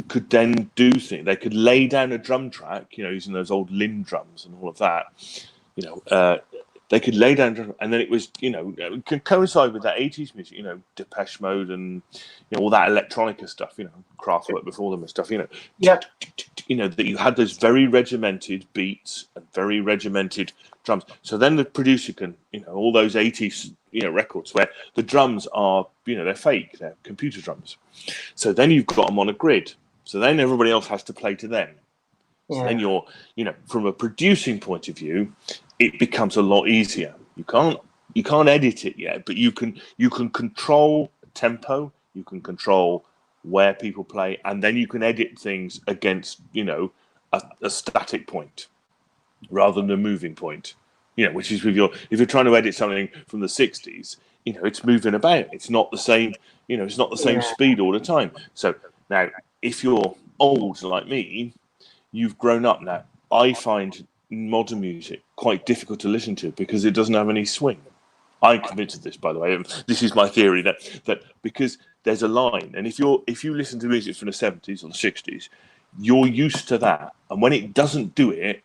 A: could then do things. They could lay down a drum track, using those old Linn drums and all of that. They could lay down, and then it was, it could coincide with that 80s music, Depeche Mode and all that electronica stuff, Kraftwerk before them and stuff, that you had those very regimented beats and very regimented drums. So then the producer can, all those 80s, records where the drums are, they're fake, they're computer drums. So then you've got them on a grid. So then everybody else has to play to them. So then you're, from a producing point of view, it becomes a lot easier. You can't edit it yet, but you can control tempo, you can control where people play, and then you can edit things against, a static point rather than a moving point. Which is if you're trying to edit something from the 60s, it's moving about. It's not the same, it's not the same speed all the time. So now, if you're old like me, you've grown up now. I find modern music quite difficult to listen to because it doesn't have any swing. I'm convinced of this, by the way. This is my theory that because there's a line, and if you listen to music from the 70s or the 60s, you're used to that, and when it doesn't do it,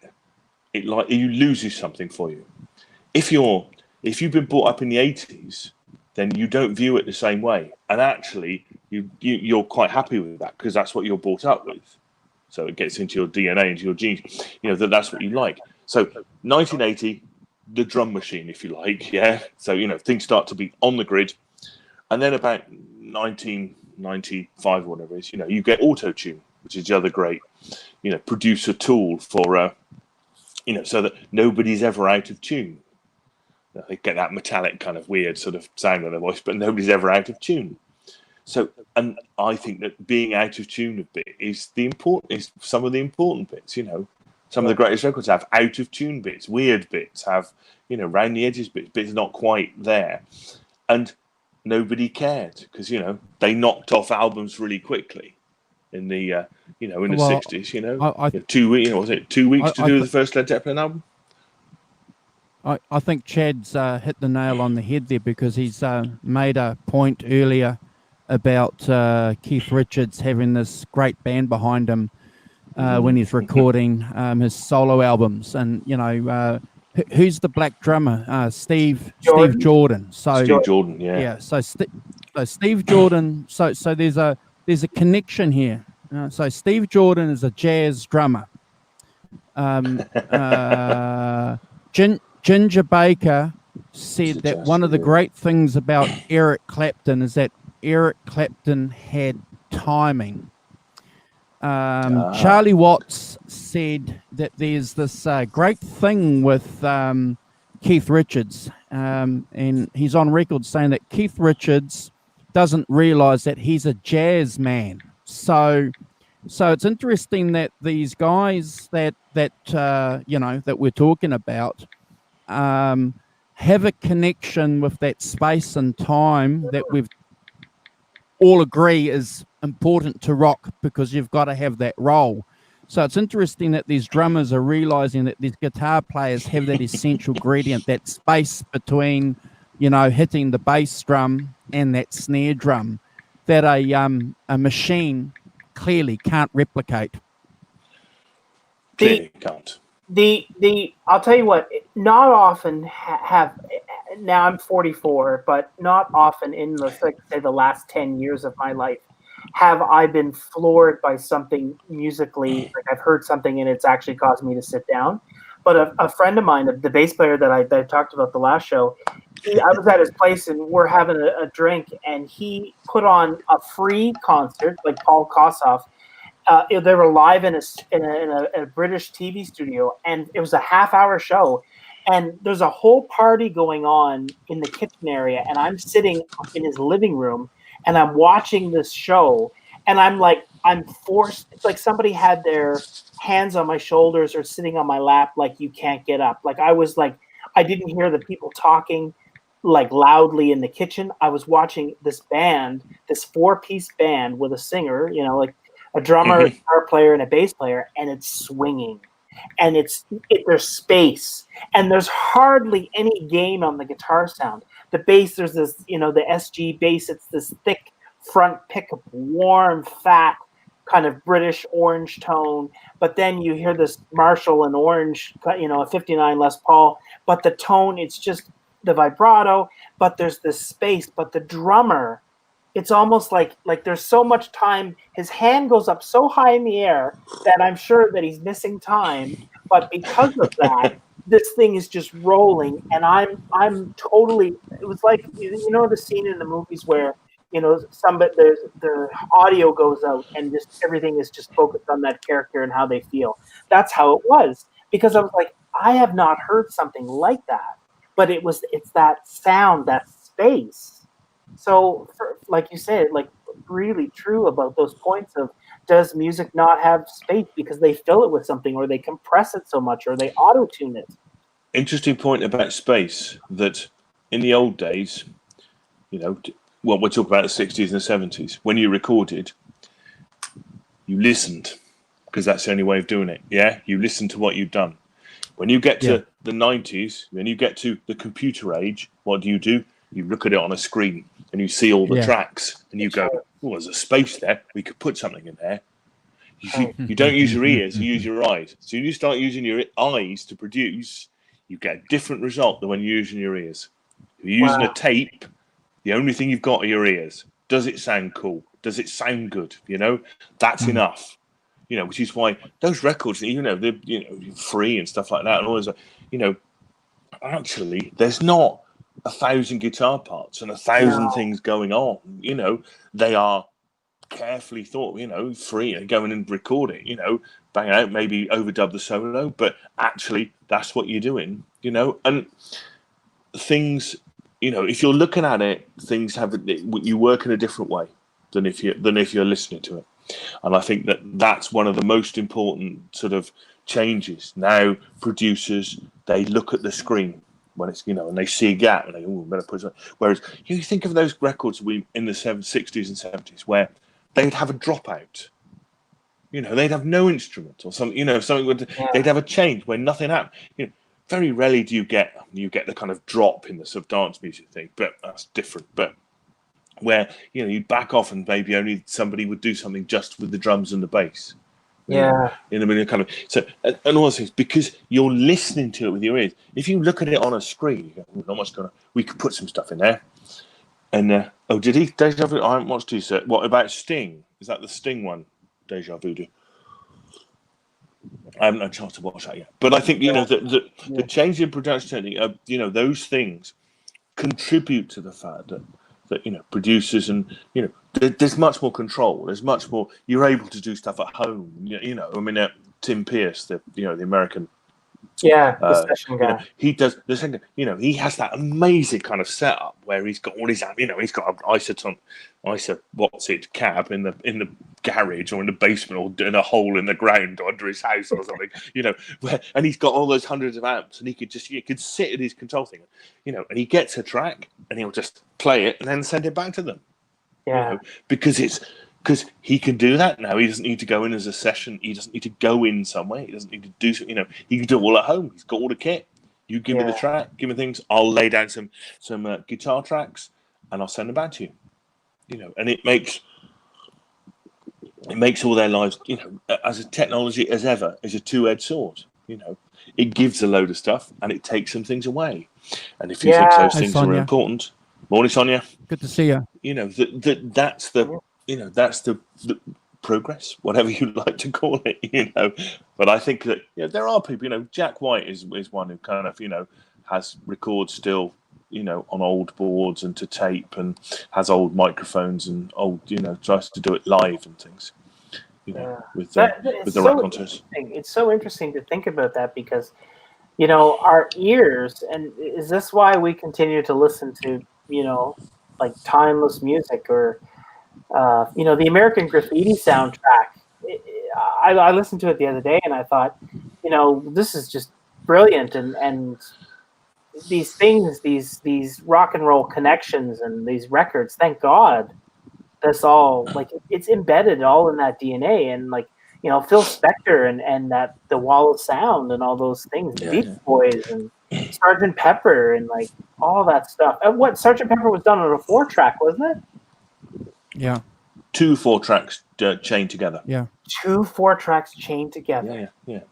A: it loses something for you. If you've been brought up in the 80s, then you don't view it the same way, and actually you're quite happy with that because that's what you're brought up with. So it gets into your DNA, into your genes, that's what you like. So 1980, the drum machine, if you like, So things start to be on the grid, and then about 1995 or whatever it is, you get auto-tune, which is the other great, producer tool for. So that nobody's ever out of tune. They get that metallic kind of weird sort of sound on their voice, but nobody's ever out of tune. So, and I think that being out of tune a bit is some of the important bits. Some of the greatest records have out of tune bits, weird bits, have round the edges bits not quite there, and nobody cared because they knocked off albums really quickly. In the in the 60s, 2 weeks. Was it 2 weeks to do the first Led Zeppelin album?
B: I think Chad's hit the nail on the head there because he's made a point earlier about Keith Richards having this great band behind him when he's recording his solo albums, and who's the black drummer? Steve Jordan. So
A: Steve Jordan, yeah.
B: So Steve Jordan. So there's a connection here. So Steve Jordan is a jazz drummer. Ginger Baker said that one of the great things about Eric Clapton is that Eric Clapton had timing. Charlie Watts said that there's this great thing with Keith Richards, and he's on record saying that Keith Richards doesn't realize that he's a jazz man. So it's interesting that these guys that we're talking about have a connection with that space and time that we've all agree is important to rock because you've got to have that role. So it's interesting that these drummers are realizing that these guitar players have that essential gradient, that space between, hitting the bass drum and that snare drum that a machine clearly can't replicate.
A: Clearly can't.
D: I'll tell you what, not often have, now I'm 44, but not often in the, like, say, the last 10 years of my life have I been floored by something musically, like I've heard something and it's actually caused me to sit down. But a friend of mine, the bass player that I talked about the last show, I was at his place and we're having a drink, and he put on a free concert, like Paul Kossoff. They were live in a British TV studio, and it was a half-hour show. And there's a whole party going on in the kitchen area, and I'm sitting in his living room, and I'm watching this show, and I'm forced. It's like somebody had their hands on my shoulders or sitting on my lap, like you can't get up. Like I didn't hear the people talking like loudly in the kitchen. I was watching this band, this 4-piece band with a singer, like a drummer, a guitar player, and a bass player, and it's swinging. And there's space, and there's hardly any gain on the guitar sound. The bass, there's this, the SG bass, it's this thick front pickup, warm, fat, kind of British orange tone. But then you hear this Marshall and orange, a 59 Les Paul, but the tone, it's just the vibrato, but there's this space. But the drummer, it's almost like there's so much time. His hand goes up so high in the air that I'm sure that he's missing time. But because of that, this thing is just rolling, and I'm totally. It was like, the scene in the movies where the audio goes out and just everything is just focused on that character and how they feel. That's how it was, because I was like, I have not heard something like that. But it's that sound, that space. So, like you said, like really true about those points of, does music not have space because they fill it with something, or they compress it so much, or they auto-tune it?
A: Interesting point about space, that in the old days, we're talking about the 60s and the 70s, when you recorded, you listened, because that's the only way of doing it. Yeah, you listen to what you've done. When you get to the 90s, when you get to the computer age, what do? You look at it on a screen and you see all the tracks, and you go, "Oh, there's a space there. We could put something in there." You don't use your ears; you use your eyes. So you start using your eyes to produce, you get a different result than when you're using your ears. If you're using a tape, the only thing you've got are your ears. Does it sound cool? Does it sound good? That's enough. Which is why those records, they're free and stuff like that, and all those, actually, there's not 1,000 guitar parts and 1,000 things going on. They are carefully thought. Free, and go in and record it. Bang out, maybe overdub the solo, but actually, that's what you're doing. And things. If you're looking at it, things you work in a different way than if you're listening to it. And I think that's one of the most important sort of changes. Now, producers, they look at the screen when it's, and they see a gap, and they go, better put it. Whereas you think of those records in the 60s and 70s where they'd have a dropout. They'd have no instrument or something. They'd have a change where nothing happened. Very rarely do you get the kind of drop in the sort of dance music thing, but that's different. But where you'd back off and maybe only somebody would do something just with the drums and the bass. In the middle, kind of. So, and all those things, because you're listening to it with your ears. If you look at it on a screen, you go, not much going on. We could put some stuff in there. And did he Deja Vu? I haven't watched his. What about Sting? Is that the Sting one? Deja Vu. I haven't had a chance to watch that yet, but I think the change in production technique, those things contribute to the fact that producers and there's much more control. There's much more. You're able to do stuff at home. Tim Pierce, the American.
C: The session guy.
A: He does the second. He has that amazing kind of setup where he's got all his. He's got an cab in the garage or in the basement or in a hole in the ground under his house or something. And he's got all those hundreds of amps, and he could sit at his control thing, and he gets a track and he'll just play it and then send it back to them. Because he can do that now. He doesn't need to go in as a session. He doesn't need to go in somewhere. He doesn't need to do, he can do it all at home. He's got all the kit. You give me the track, give me things. I'll lay down some guitar tracks, and I'll send them back to you. And it makes all their lives, as a technology as ever, is a two-edged sword. You know, it gives a load of stuff and it takes some things away. And if you think those
B: Hey,
A: things are
B: Sonia.
A: important, morning, Sonia.
B: Good to see you.
A: You know that's the the progress, whatever you like to call it. You know, but I think that there are people. You know, Jack White is one who kind of has records still. On old boards and to tape, and has old microphones and old tries to do it live and things. With the raconteurs.
D: It's so interesting to think about that because, our ears, and is this why we continue to listen to, like timeless music or, the American Graffiti soundtrack? I listened to it the other day and I thought, this is just brilliant. And these things, these rock and roll connections and these records, thank God. That's all it's embedded all in that DNA, and Phil Spector and that the Wall of Sound and all those things, the Beach Boys and Sgt. Pepper and all that stuff. And what Sgt. Pepper was done on a 4-track, wasn't it?
B: Yeah,
A: 2 4-tracks chained together.
B: Yeah,
D: 2 4-tracks chained together.
A: Yeah.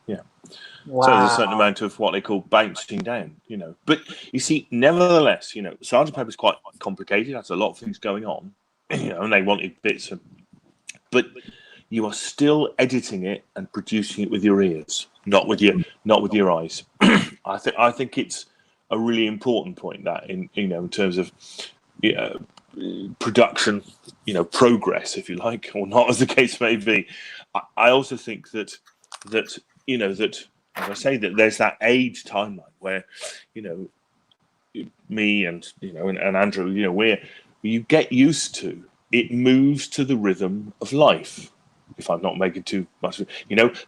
D: Wow.
A: So there's a certain amount of what they call bouncing down, But you see, nevertheless, Sgt. Pepper's quite complicated. That's a lot of things going on. And they wanted bits but you are still editing it and producing it with your ears, not with your eyes. I think it's a really important point that in terms of production, progress, if you like, or not, as the case may be. I also think that as I say, that there's that age timeline where me and and Andrew, where you get used to it, moves to the rhythm of life. If I'm not making too much,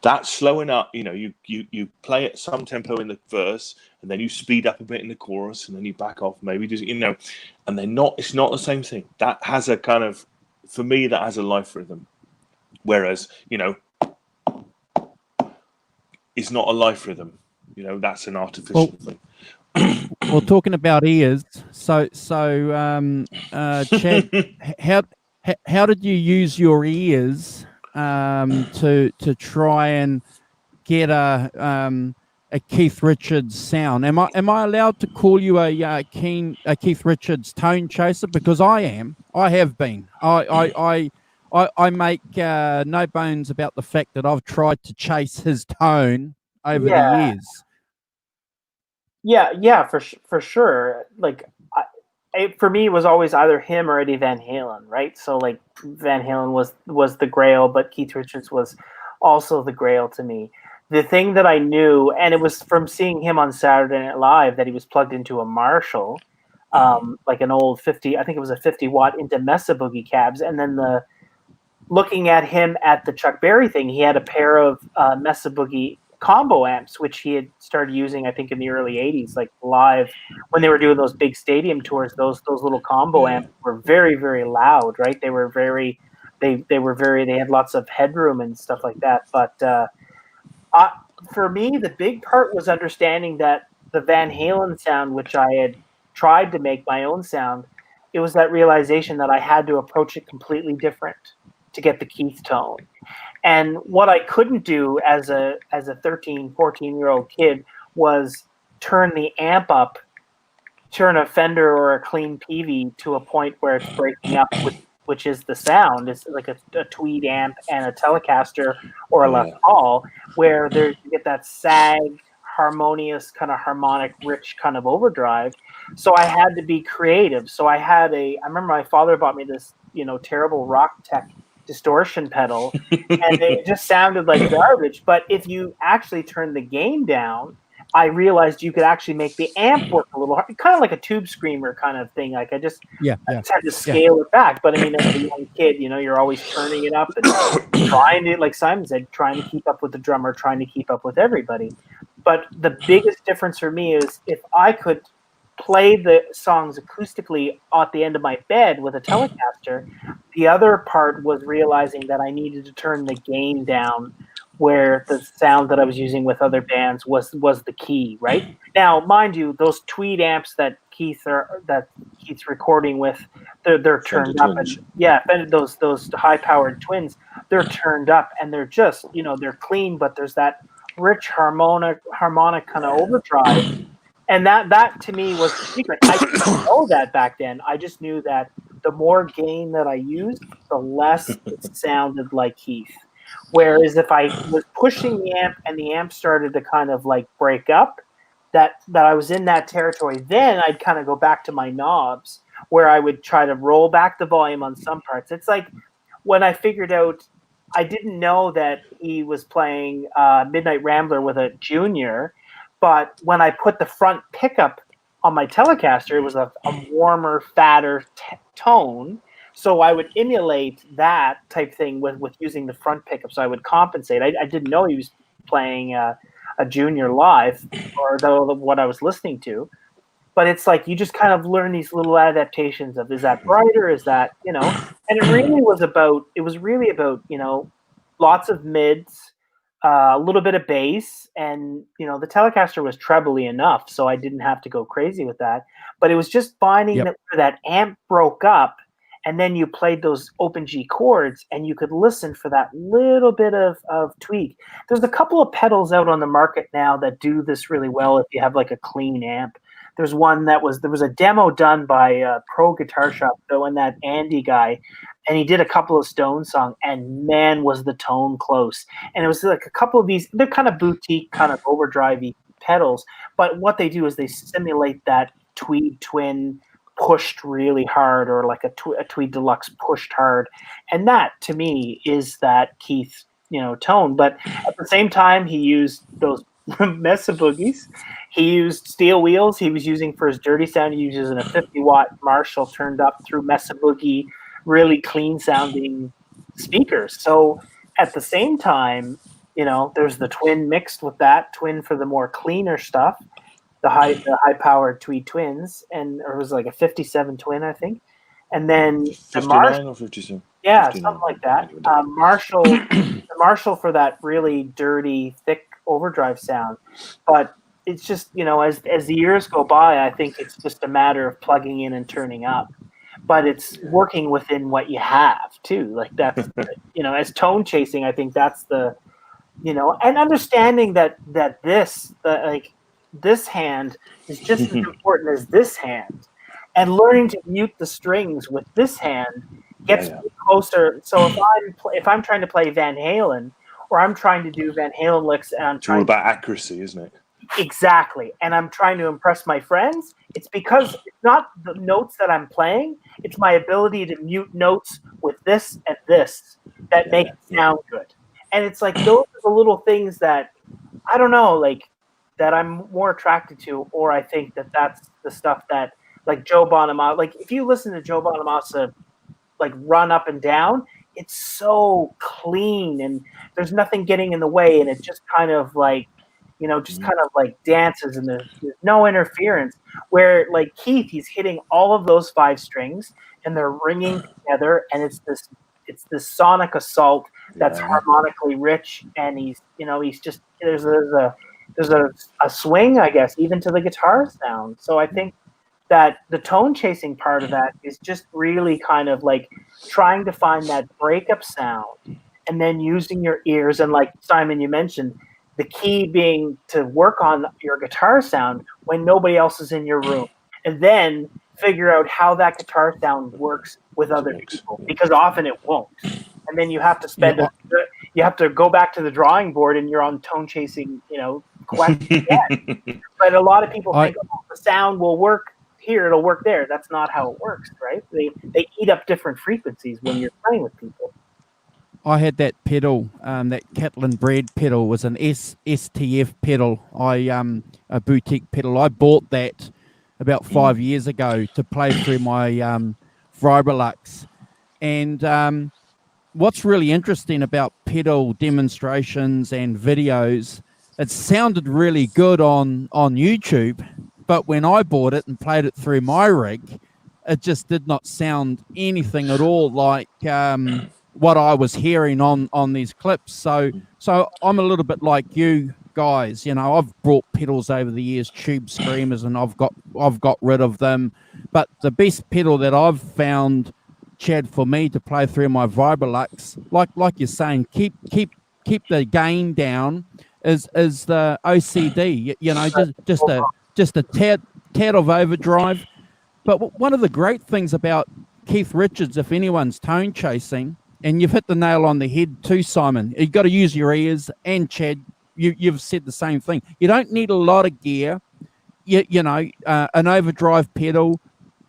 A: that's slowing up. You play at some tempo in the verse, and then you speed up a bit in the chorus, and then you back off, maybe just and they're not. It's not the same thing. That has a kind of, for me, that has a life rhythm, whereas it's not a life rhythm. That's an artificial thing.
B: Well, talking about ears, so Chad, how did you use your ears to try and get a Keith Richards sound? Am I allowed to call you a Keith Richards tone chaser? Because I am. I have been. I make no bones about the fact that I've tried to chase his tone over the years.
D: Yeah, for sure. For me, it was always either him or Eddie Van Halen, right? So Van Halen was the Grail, but Keith Richards was also the Grail to me. The thing that I knew, and it was from seeing him on Saturday Night Live, that he was plugged into a Marshall, like an old 50, I think it was a 50-watt into Mesa Boogie cabs, and then looking at him at the Chuck Berry thing, he had a pair of Mesa Boogie combo amps, which he had started using, I think, in the early 80s, live when they were doing those big stadium tours. Those little combo amps were very, very loud, right? They were very, they had lots of headroom and stuff like that. But for me, the big part was understanding that the Van Halen sound, which I had tried to make my own sound, it was that realization that I had to approach it completely different to get the Keith tone. And what I couldn't do as a 13, 14-year-old kid was turn the amp up, turn a Fender or a clean Peavey to a point where it's breaking up, which is the sound. It's like a Tweed amp and a Telecaster or a Les Paul, where you get that sag, harmonious, kind of harmonic, rich kind of overdrive. So I had to be creative. So I remember my father bought me this, terrible Rock Tech distortion pedal, and it just sounded like garbage. But if you actually turn the gain down, I realized you could actually make the amp work a little hard, kind of like a tube screamer kind of thing. I just had to scale it back. But I mean, as a young kid, you're always turning it up and trying to, like Simon said, trying to keep up with the drummer, trying to keep up with everybody. But the biggest difference for me is if I could play the songs acoustically at the end of my bed with a Telecaster, the other part was realizing that I needed to turn the gain down where the sound that I was using with other bands was the key, right? Now, mind you, those Tweed amps that Keith's recording with, they're turned up, and those high-powered twins, they're turned up, and they're just, they're clean, but there's that rich harmonic kind of overdrive. And that to me was the secret. I didn't know that back then. I just knew that the more gain that I used, the less it sounded like Keith. Whereas if I was pushing the amp and the amp started to kind of like break up, that I was in that territory, then I'd kind of go back to my knobs where I would try to roll back the volume on some parts. It's like when I figured out, I didn't know that he was playing Midnight Rambler with a junior, but when I put the front pickup on my Telecaster, it was a warmer, fatter tone. So I would emulate that type thing with using the front pickup. So I would compensate. I didn't know he was playing a junior live, or what I was listening to. But it's like you just kind of learn these little adaptations of, is that brighter? Is that, and it really was about, lots of mids, a little bit of bass, and the Telecaster was trebly enough, so I didn't have to go crazy with that. But it was just finding that amp broke up, and then you played those open G chords, and you could listen for that little bit of tweak. There's a couple of pedals out on the market now that do this really well if you have like a clean amp. There's one there was a demo done by Pro Guitar Shop, and that Andy guy, and he did a couple of Stone songs, and man, was the tone close. And it was like a couple of these, they're kind of boutique, kind of overdrivey pedals, but what they do is they simulate that Tweed Twin pushed really hard, or like a Tweed Deluxe pushed hard, and that to me is that Keith tone. But at the same time, he used those Mesa Boogies. He used steel wheels. He was using for his dirty sound. He was using a 50-watt Marshall turned up through Mesa Boogie, really clean sounding speakers. So at the same time, there's the Twin mixed with that Twin for the more cleaner stuff, the high powered Tweed Twins, and it was like a 57 Twin, I think. And then
A: 59 or 57?
D: Yeah,
A: 59.
D: something like that. The Marshall for that really dirty, thick overdrive sound. But it's just, as the years go by, I think it's just a matter of plugging in and turning up. But it's working within what you have too. Like that's, as tone chasing, I think that's the, and understanding that this hand is just as important as this hand, and learning to mute the strings with this hand gets me closer. So if I'm trying to play Van Halen, or I'm trying to do Van Halen licks, and I'm trying,
A: it's all about accuracy, isn't it?
D: Exactly. And I'm trying to impress my friends, it's because it's not the notes that I'm playing, it's my ability to mute notes with this and this that make it sound good. And it's like those are the little things that, I don't know, like, that I'm more attracted to, or I think that's the stuff that, like Joe Bonamassa, like if you listen to Joe Bonamassa like run up and down, it's so clean and there's nothing getting in the way, and it just kind of like, kind of like dances, and there's no interference. Where like Keith, he's hitting all of those 5 strings and they're ringing together, and it's this sonic assault that's harmonically rich, and he's just, there's a swing, I guess, even to the guitar sound. So I think that the tone chasing part of that is just really kind of like trying to find that breakup sound, and then using your ears. And like Simon, you mentioned, the key being to work on your guitar sound when nobody else is in your room, and then figure out how that guitar sound works with other people, because often it won't. And then you have to you have to go back to the drawing board, and you're on tone chasing, quest again. But a lot of people think, the sound will work here, it'll work there. That's not how it works, right? They eat up different frequencies when you're playing with people.
B: I had that pedal, that Catlin Bread pedal was an STF pedal. A boutique pedal. I bought that about 5 years ago to play through my Vibrolux. And what's really interesting about pedal demonstrations and videos, it sounded really good on YouTube, but when I bought it and played it through my rig, it just did not sound anything at all like what I was hearing on these clips. So I'm a little bit like you guys. I've brought pedals over the years, Tube Screamers, and I've got rid of them. But the best pedal that I've found, Chad, for me to play through my Vibrolux, like you're saying, keep the gain down. is the OCD. You know, just a tad of overdrive. But one of the great things about Keith Richards, if anyone's tone chasing, and you've hit the nail on the head too, Simon, you've got to use your ears, and Chad, you've said the same thing. You don't need a lot of gear. You know, an overdrive pedal,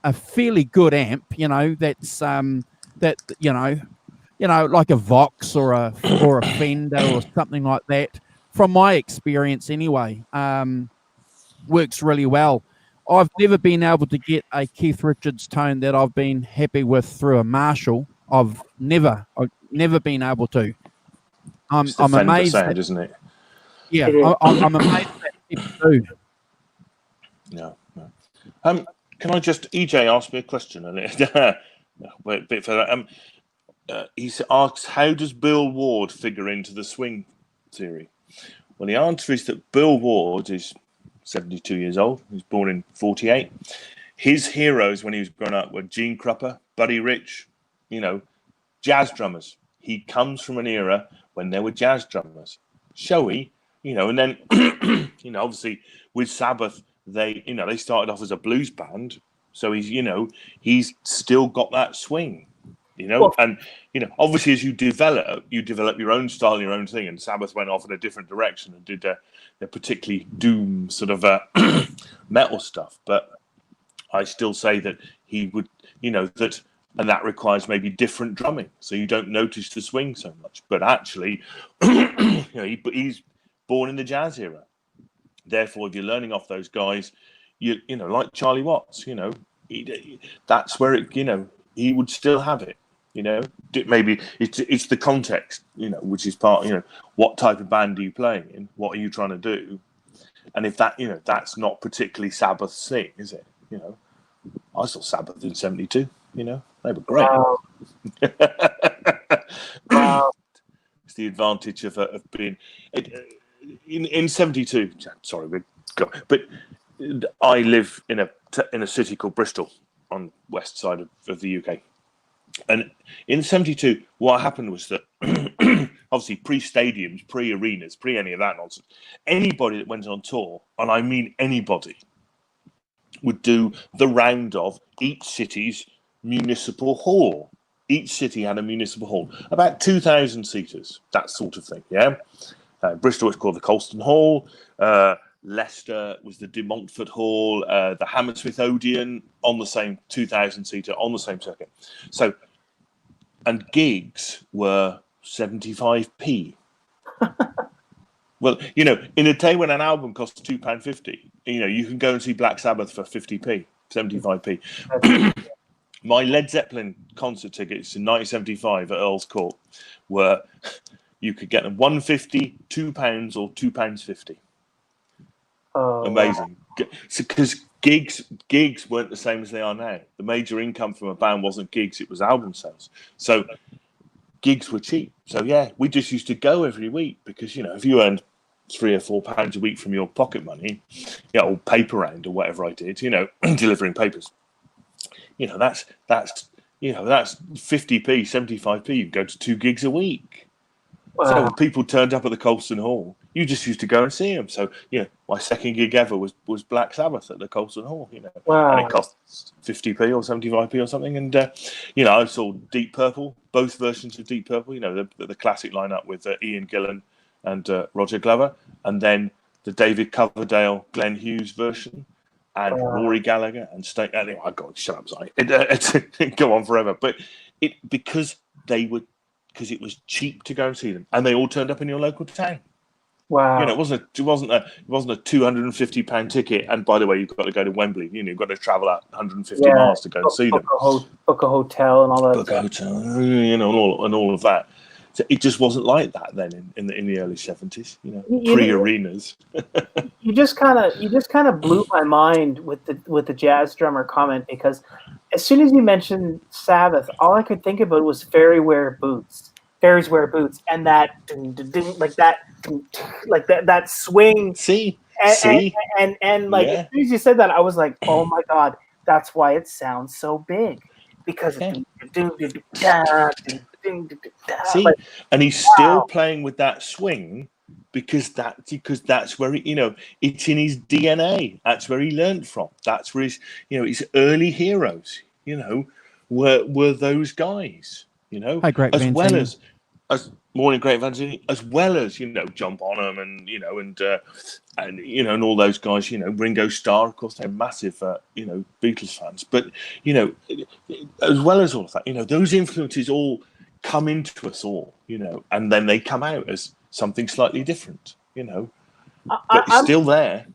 B: a fairly good amp, you know, that's that you know, like a Vox or a Fender or something like that. From my experience, anyway, works really well. I've never been able to get a Keith Richards tone that I've been happy with through a Marshall. I've never been able to. I'm amazed,
A: sound, isn't it?
B: Yeah, I'm amazed that people do.
A: No. Can I just EJ asked me a question and wait a bit for that. He asks, how does Bill Ward figure into the swing theory? Well, the answer is that Bill Ward is 72 years old. He was born in 48. His heroes when he was growing up were Gene Krupa, Buddy Rich, you know, jazz drummers. He comes from an era when there were jazz drummers. Showy, you know, and then, you know, obviously with Sabbath, they started off as a blues band. So he's still got that swing, you know, and, you know, obviously as you develop your own style, your own thing. And Sabbath went off in a different direction and did a particularly doom sort of metal stuff. But I still say that he would, you know, and that requires maybe different drumming. So you don't notice the swing so much, but actually, you know, he's born in the jazz era. Therefore, if you're learning off those guys, you know, like Charlie Watts, you know, that's where it, you know, he would still have it, you know. Maybe it's the context, you know, which is part, you know, what type of band are you playing in? What are you trying to do? And if that, you know, that's not particularly Sabbath's thing, is it? You know, I saw Sabbath in '72, you know, they were great.
C: Wow. Wow.
A: It's the advantage of being... In '72, sorry, we go. But I live in a city called Bristol on the west side of the UK, and in '72, what happened was that obviously pre-stadiums, pre-arenas, pre any of that nonsense, anybody that went on tour, and I mean anybody, would do the round of each city's municipal hall. Each city had a municipal hall, about 2,000 seaters, that sort of thing. Yeah. Bristol was called the Colston Hall. Leicester was the De Montfort Hall. The Hammersmith Odeon on the same 2,000-seater on the same circuit. So, and gigs were 75p. Well, you know, in a day when an album costs £2.50, you know, you can go and see Black Sabbath for 50p, 75p. My Led Zeppelin concert tickets in 1975 at Earl's Court were... You could get them £1.50, £2, or £2.50.
C: Oh,
A: amazing! Because gigs weren't the same as they are now. The major income from a band wasn't gigs; it was album sales. So gigs were cheap. So yeah, we just used to go every week because, you know, if you earned £3 or £4 a week from your pocket money, yeah, or paper round or whatever I did, you know, delivering papers, you know, that's 50p, 75p. You go to 2 gigs a week.
C: wow.
A: So when people turned up at the Colston Hall, you just used to go and see them. So, yeah, my second gig ever was Black Sabbath at the Colston Hall, you know.
C: Wow.
A: And it cost 50p or 75p or something. And, you know, I saw Deep Purple, both versions of Deep Purple, you know, the classic lineup with Ian Gillan and Roger Glover. And then the David Coverdale, Glenn Hughes version. And Rory Gallagher and State. Anyway, I got shut up, sorry. It go on forever. But because it was cheap to go and see them, and they all turned up in your local town.
C: Wow!
A: You know, it wasn't a £250 ticket. And by the way, you've got to go to Wembley. You know, you've got to travel out 150 miles to go and see them.
C: Book a hotel and all that.
A: Book a hotel, you know, and all of that. So it just wasn't like that then in the early '70s. You know, pre-arenas.
C: You just kind of blew my mind with the jazz drummer comment, because as soon as you mentioned Sabbath, all I could think about was Fairies Wear Boots, and that that swing.
A: See,
C: and like, as soon as you said that, I was like, oh my God, that's why it sounds so big, because
A: see, and he's still playing with that swing because that's where it's in his DNA. That's where he learned from. That's where his early heroes, were those guys,
B: Hi, Great
A: as well
B: Vanzini.
A: as Morning Great Vanzini, as well as John Bonham and and all those guys. Ringo Starr, of course, they're massive Beatles fans, but as well as all of that, those influences all come into us all, and then they come out as something slightly different, but it's still there.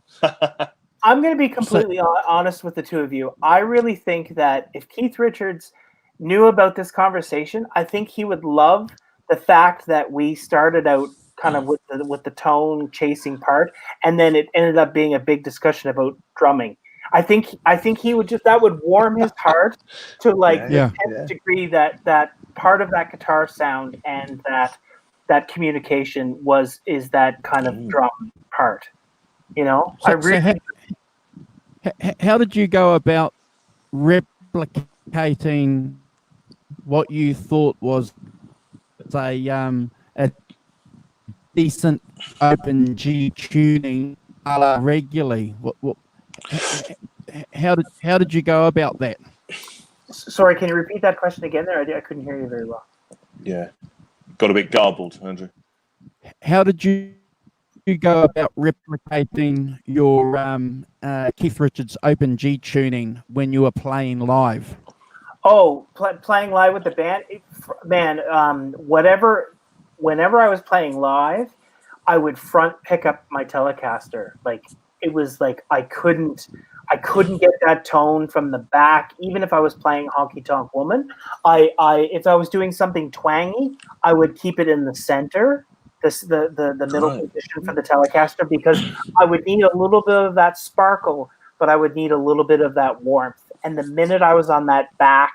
D: I'm going to be completely honest with the two of you. I really think that if Keith Richards knew about this conversation, I think he would love the fact that we started out kind of with the tone chasing part, and then it ended up being a big discussion about drumming. I think he would that would warm his heart to the 10th degree that part of that guitar sound and that communication is that kind of drum part.
B: How did you go about replicating what you thought was a decent open G tuning a la regularly? How did you go about that?
C: Sorry, can you repeat that question again there? I couldn't hear you very well.
A: Yeah, got a bit garbled, Andrew.
B: How did you go about replicating your Keith Richards open G tuning when you were playing live?
C: Oh, playing live with the band, whenever I was playing live, I would front pick up my Telecaster. Like it was like I couldn't get that tone from the back, even if I was playing Honky Tonk Woman. If I was doing something twangy, I would keep it in the center, the middle position for the Telecaster, because I would need a little bit of that sparkle, but I would need a little bit of that warmth. And the minute I was on that back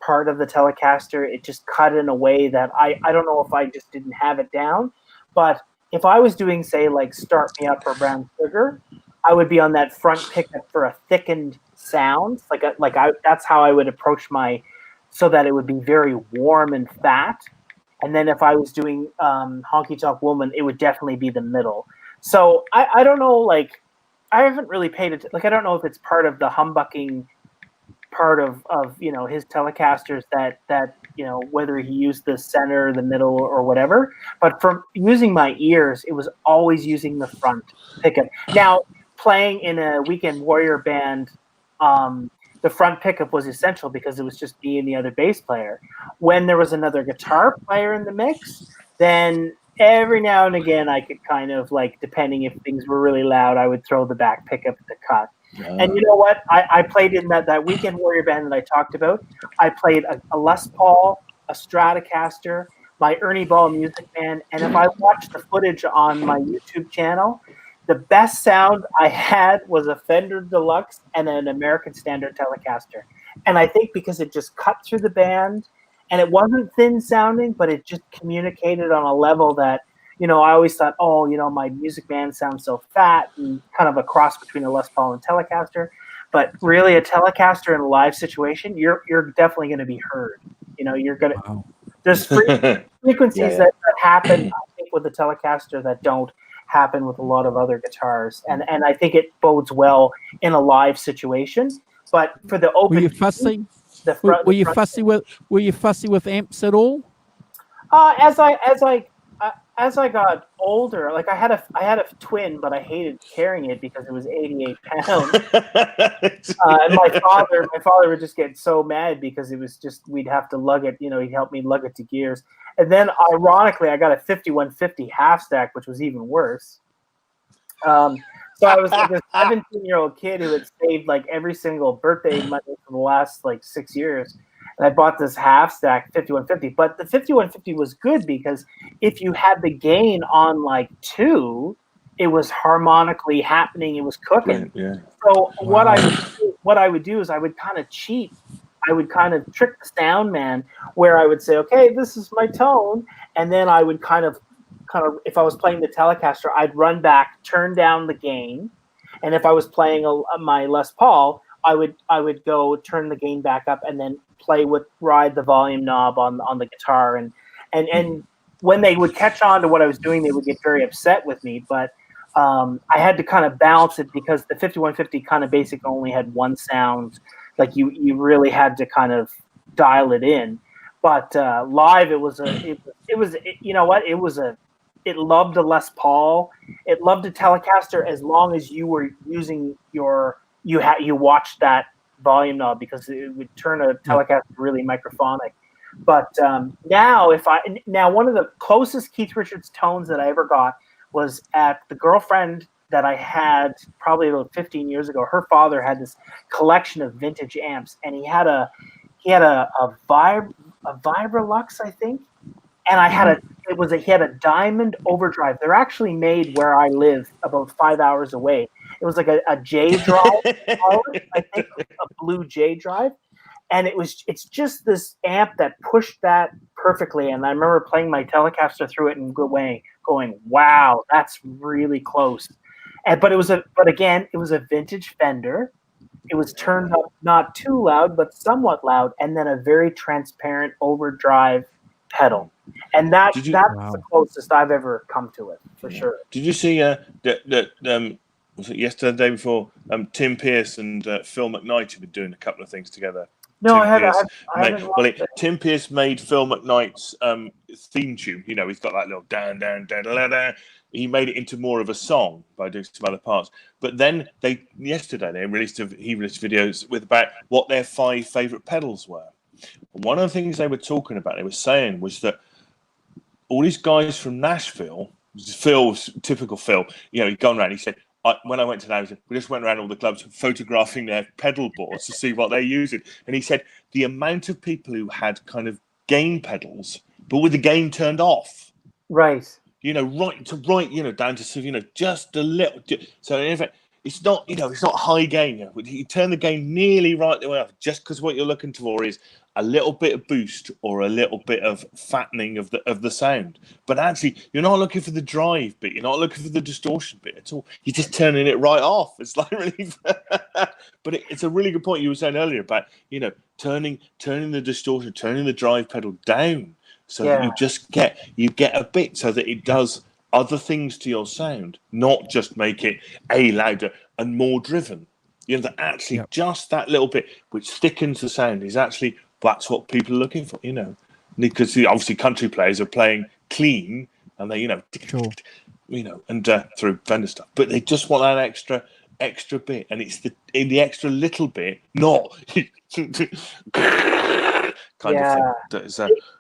C: part of the Telecaster, it just cut in a way that I don't know if I just didn't have it down. But if I was doing, say, like Start Me Up or Brown Sugar, I would be on that front pickup for a thickened sound. That's how I would approach so that it would be very warm and fat. And then if I was doing Honky Tonk Woman, it would definitely be the middle. So I don't know, I haven't really paid it. I don't know if it's part of the humbucking part of his Telecasters that whether he used the center, the middle, or whatever. But from using my ears, it was always using the front pickup. Now, playing in a Weekend Warrior band, the front pickup was essential because it was just me and the other bass player. When there was another guitar player in the mix, then every now and again I could kind of depending if things were really loud, I would throw the back pickup at the cut. And you know what? I played in that Weekend Warrior band that I talked about. I played a Les Paul, a Stratocaster, my Ernie Ball music band, and if I watched the footage on my YouTube channel, the best sound I had was a Fender Deluxe and an American Standard Telecaster. And I think because it just cut through the band, and it wasn't thin sounding, but it just communicated on a level that, I always thought, my music band sounds so fat and kind of a cross between a Les Paul and Telecaster. But really, a Telecaster in a live situation, you're definitely going to be heard. You're going to. Wow. There's frequencies that happen, I think, with the Telecaster that don't happen with a lot of other guitars, and I think it bodes well in a live situation. But for the open,
B: were you fussy? Were you fussy with amps at all?
C: As I got older, I had a twin, but I hated carrying it because it was 88 pounds. And my father would just get so mad because it was just, we'd have to lug it. He'd help me lug it to gears. And then, ironically, I got a 5150 half stack, which was even worse. So I was like a 17-year-old kid who had saved every single birthday money for the last 6 years. And I bought this half stack 5150, but the 5150 was good because if you had the gain on 2, it was harmonically happening. It was cooking.
A: Right, yeah.
C: So what I would do is I would kind of cheat. I would kind of trick the sound man where I would say, okay, this is my tone. And then I would kind of, if I was playing the Telecaster, I'd run back, turn down the gain. And if I was playing my Les Paul, I would go turn the gain back up and then ride the volume knob on the guitar and
D: when they would catch on to what I was doing, they would get very upset with me. But I had to kind of balance it because the 5150 kind of basically only had one sound. Like you really had to kind of dial it in. But live, it loved a Les Paul. It loved a Telecaster as long as you were using you watched that volume knob, because it would turn a Telecaster really microphonic. But now one of the closest Keith Richards tones that I ever got was at the girlfriend that I had probably about 15 years ago. Her father had this collection of vintage amps, and he had a Vibrolux, I think, and he had a Diamond Overdrive. They're actually made where I live, about 5 hours away. It was like a J drive, I think, a blue J drive. And it's just this amp that pushed that perfectly. And I remember playing my Telecaster through it and going, wow, that's really close. But it was a vintage Fender. It was turned up not too loud, but somewhat loud, and then a very transparent overdrive pedal. And that's the closest I've ever come to it, for sure.
A: Did you see was it yesterday, the day before? Tim Pierce and Phil McKnight have been doing a couple of things together.
D: No, I
A: haven't. Tim Pierce made Phil McKnight's theme tune. You know, he's got that little down, down, down, down, down. He made it into more of a song by doing some other parts. But then yesterday he released videos with about what their 5 favorite pedals were. And one of the things they were talking about, they were saying, was that all these guys from Nashville, typical Phil, you know, he'd gone around. He said, when I went to Nashville, we just went around all the clubs photographing their pedal boards to see what they're using. And he said the amount of people who had kind of gain pedals, but with the gain turned off.
D: Right.
A: You know, down to, you know, just a little. So in fact, it's not, you know, it's not high gain. You know, you turn the gain nearly right the way up, just because what you're looking for is a little bit of boost or a little bit of fattening of the sound. But actually, you're not looking for the drive bit. You're not looking for the distortion bit at all. You're just turning it right off. It's like really, but it's a really good point you were saying earlier about, you know, turning the distortion, turning the drive pedal down, so that you get a bit, so that it does other things to your sound, not just make it louder and more driven. You know, that actually just that little bit which thickens the sound is actually, that's what people are looking for, you know, because obviously country players are playing clean and they, you know, you know, and through Fender stuff, but they just want that extra bit, and it's the extra little bit, not kind of thing.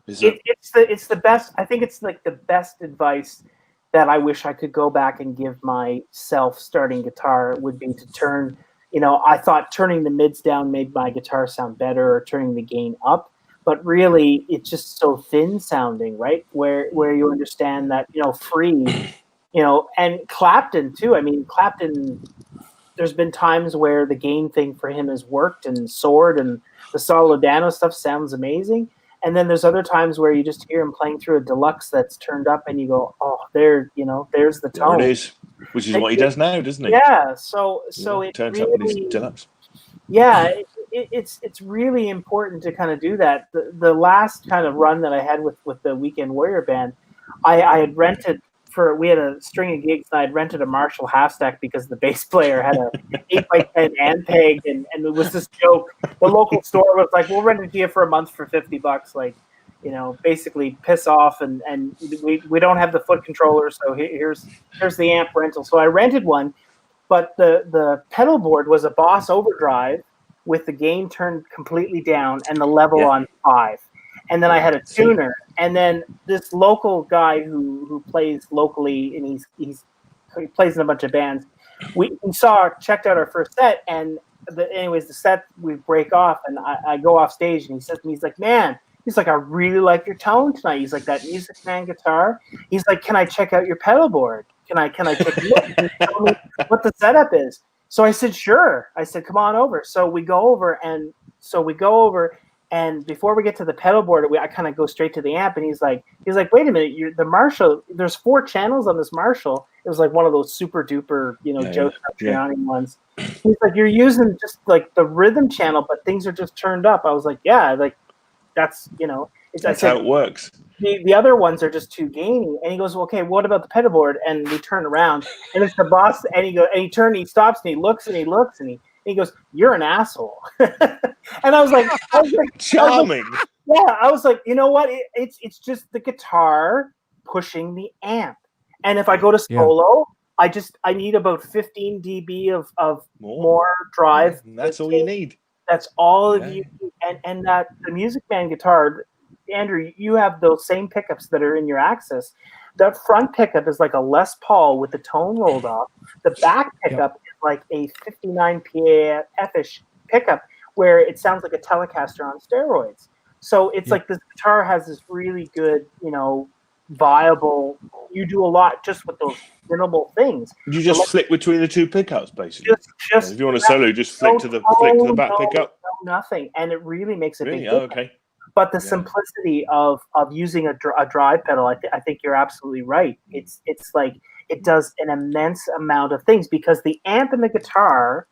D: It's the best. I think it's like the best advice that I wish I could go back and give myself starting guitar would be to turn. You know, I thought turning the mids down made my guitar sound better, or turning the gain up, but really it's just so thin sounding, right? Where you understand that, you know, free, you know, and Clapton too. I mean, Clapton, there's been times where the gain thing for him has worked and soared, and the Soledano stuff sounds amazing. And then there's other times where you just hear him playing through a deluxe that's turned up, and you go, "Oh, there's the tone."
A: There it is, which is what he does now, doesn't he?
D: Yeah. So it
A: turns
D: really,
A: up in his deluxe.
D: Yeah, it's really important to kind of do that. The last kind of run that I had with the Weekend Warrior band, I had rented. We had a string of gigs, and I had rented a Marshall half stack because the bass player had a 8x10 Ampeg, and it was this joke. The local store was like, "We'll rent it to you for a month for $50." Like, you know, basically piss off, and we don't have the foot controller, so here's the amp rental. So I rented one, but the pedal board was a Boss Overdrive with the gain turned completely down and the level on 5. And then I had a tuner, and then this local guy who plays locally, and he plays in a bunch of bands. We checked out our first set, and the set we break off, and I go off stage, and he says to me, he's like, "Man," he's like, "I really like your tone tonight." He's like, "That Music Man guitar." He's like, "Can I check out your pedal board? Can I take a look and tell me what the setup is?" So I said, "Sure." I said, "Come on over." So we go over, and before we get to the pedal board, I kind of go straight to the amp, and he's like, "Wait a minute, the Marshall, there's 4 channels on this Marshall." It was like one of those super duper, you know, Joe Satriani ones. He's like, "You're using just like the rhythm channel, but things are just turned up." I was like, "Yeah, like that's, you know,
A: That's how it works.
D: The other ones are just too gainy. And he goes, well, okay, what about the pedal board? And we turn around, and it's the boss. And he stops, and he looks, and he goes, you're an asshole. And I was like,
A: charming.
D: I was like, you know what? It's just the guitar pushing the amp. And if I go to solo, I need about 15 dB of more drive.
A: And that's all you need.
D: That's all of you. And that the Music Man guitar, Andrew, you have those same pickups that are in your Axis. The front pickup is like a Les Paul with the tone rolled off. The back pickup is like a 59 PAF-ish pickup where it sounds like a Telecaster on steroids. So it's like this guitar has this really good, viable. You do a lot just with those minimal things.
A: You just flick between the two pickups, basically.
D: Just
A: if you want to solo, just flick to the back pickup.
D: No, nothing, and it really makes a big difference.
A: Okay.
D: But the simplicity of using a drive pedal, I think you're absolutely right. It's like it does an immense amount of things because the amp and the guitar,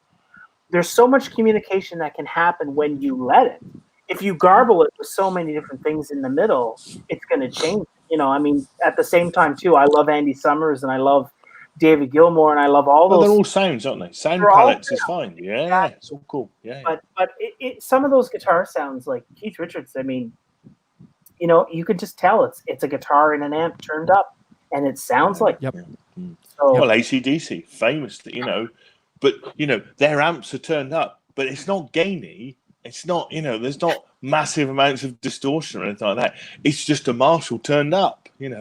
D: there's so much communication that can happen when you let it. If you garble it with so many different things in the middle, it's going to change. At the same time too, I love Andy Summers and I love David Gilmour and I love all those.
A: They're all sounds, aren't they? Sound palettes is fine. Yeah, it's all cool. Yeah.
D: But some of those guitar sounds like Keith Richards. You could just tell it's a guitar and an amp turned up, and it sounds like.
B: Yep.
D: So,
A: well, AC/DC, famously, but their amps are turned up, but it's not gainy. It's not, there's not massive amounts of distortion or anything like that. It's just a Marshall turned up, and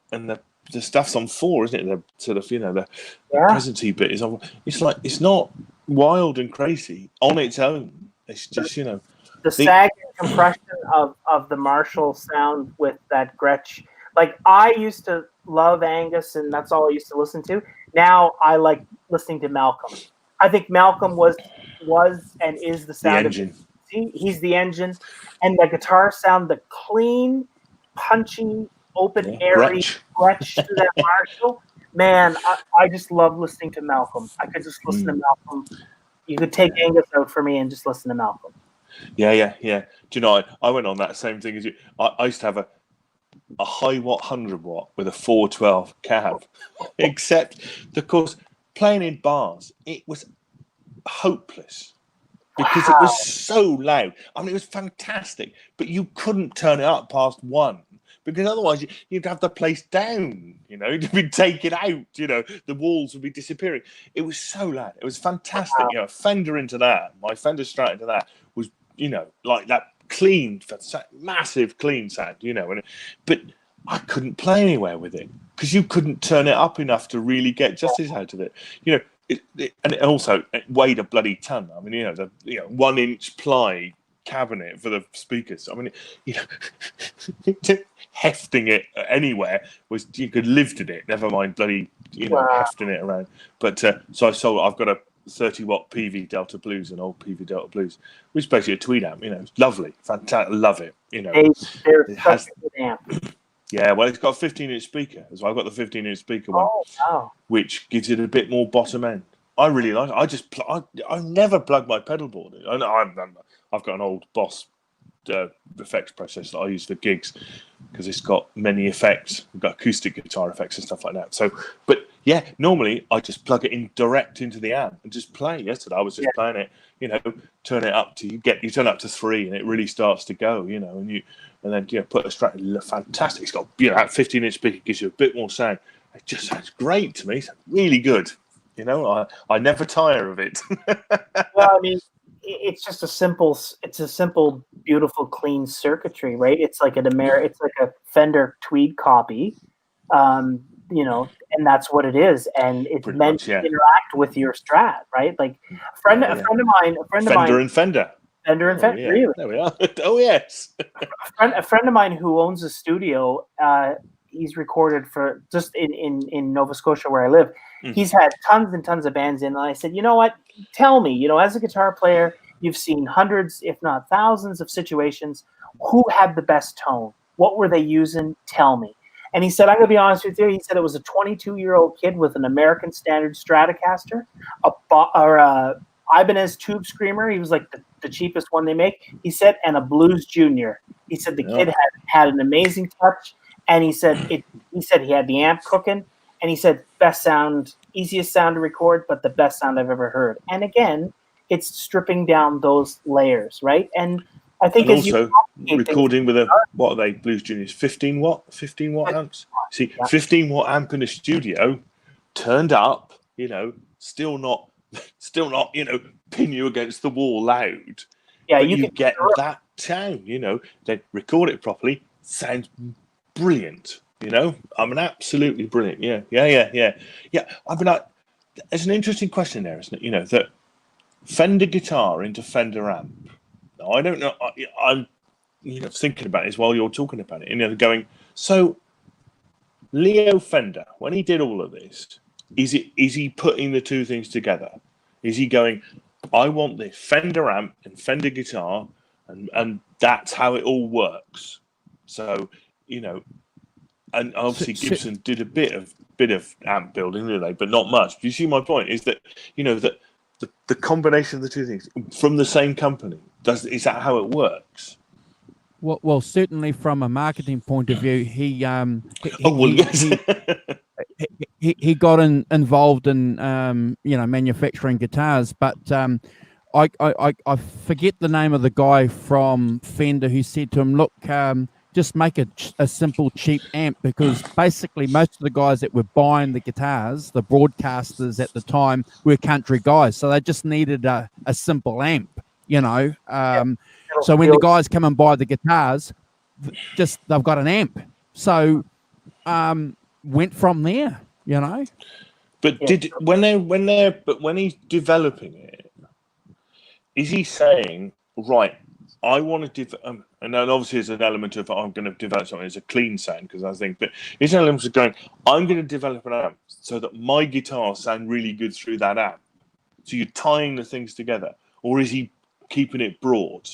A: the stuff's on 4, isn't it? The sort of, the presency bit is on. It's like it's not wild and crazy on its own. It's just,
D: the sag and compression of the Marshall sound with that Gretsch. Like I used to love Angus, and that's all I used to listen to. Now I like listening to Malcolm. I think Malcolm was and is the sound
A: the engine.
D: He's the engine, and the guitar sound, the clean, punchy, open, airy Gretsch to that Marshall. Man, I just love listening to Malcolm. I could just listen to Malcolm. You could take Angus out for me and just listen to Malcolm.
A: Yeah. Do you know, I went on that same thing as you. I used to have a high watt 100 watt with a 412 cab, except, of course, playing in bars, it was hopeless because it was so loud. I mean, it was fantastic, but you couldn't turn it up past 1 because otherwise you'd have the place down, it'd be taken out, the walls would be disappearing. It was so loud. It was fantastic. Fender into that, my Fender Strat into that was, like that clean, massive clean sound, but I couldn't play anywhere with it because you couldn't turn it up enough to really get justice out of it. And it also weighed a bloody ton. I mean, the 1-inch ply cabinet for the speakers. I mean, hefting it anywhere was, you could lift in it. Never mind bloody, hefting it around. But so I've got a 30-watt PV Delta Blues, an old PV Delta Blues, which is basically a tweed amp. It's lovely, fantastic, love it.
D: It has a good amp.
A: Yeah, well, it's got a 15-inch speaker. So I've got the 15-inch speaker one, which gives it a bit more bottom end. I really like it. I never plug my pedal board in. I've got an old Boss effects processor that I use for gigs because it's got many effects. We've got acoustic guitar effects and stuff like that. So, but yeah, normally I just plug it in direct into the amp and just play. Yesterday I was just playing it. Turn it up to you turn up to 3 and it really starts to go. And then put a Strat. Fantastic. It's got that 15-inch speaker gives you a bit more sound. It just sounds great to me. It's really good. I never tire of it.
D: Well, I mean, it's just a simple, beautiful, clean circuitry, right? It's like it's like a Fender Tweed copy, and that's what it is, and it's pretty meant to interact with your Strat, right? Like a friend of mine,
A: Fender.
D: Really?
A: There we are. Oh yes.
D: a friend of mine who owns a studio. He's recorded for just in Nova Scotia where I live. Mm-hmm. He's had tons and tons of bands in, and I said, you know what? Tell me, as a guitar player, you've seen hundreds, if not thousands, of situations. Who had the best tone? What were they using? Tell me. And he said, I'm going to be honest with you. He said it was a 22-year-old kid with an American Standard Stratocaster, Ibanez Tube Screamer. He was like the cheapest one they make. He said, and a Blues Junior. He said the kid had an amazing touch, and he said He said he had the amp cooking, and he said best sound, easiest sound to record, but the best sound I've ever heard. And again, it's stripping down those layers, right? And I think
A: and
D: as
A: also
D: you
A: recording with a what are they? Blues Juniors 15 watt amps. See, 15 watt amp in a studio, turned up, still not, pin you against the wall loud.
D: Yeah,
A: but
D: you
A: you
D: can
A: get that sound. They record it properly. Sounds brilliant. I mean, absolutely brilliant. Yeah. I mean, there's an interesting question there, isn't it? That Fender guitar into Fender amp. Now, I don't know. I'm thinking about this while you're talking about it. Going, so Leo Fender, when he did all of this, is he putting the two things together? Is he going, I want this Fender amp and Fender guitar, and that's how it all works. So, and obviously Gibson did a bit of amp building, didn't they? But not much. Do you see my point? Is that that the combination of the two things from the same company is that how it works?
B: Well, certainly from a marketing point of view, he got involved in manufacturing guitars, but I forget the name of the guy from Fender who said to him, look, just make a simple cheap amp, because basically most of the guys that were buying the guitars, the broadcasters at the time, were country guys, so they just needed a simple amp, so when the guys come and buy the guitars, they've got an amp. So went from there,
A: But when he's developing it, is he saying, right, I want to and then obviously there's an element of I'm going to develop something as a clean sound, because I think, but there's an element of going, I'm going to develop an amp so that my guitars sound really good through that amp. So you're tying the things together, or is he keeping it broad?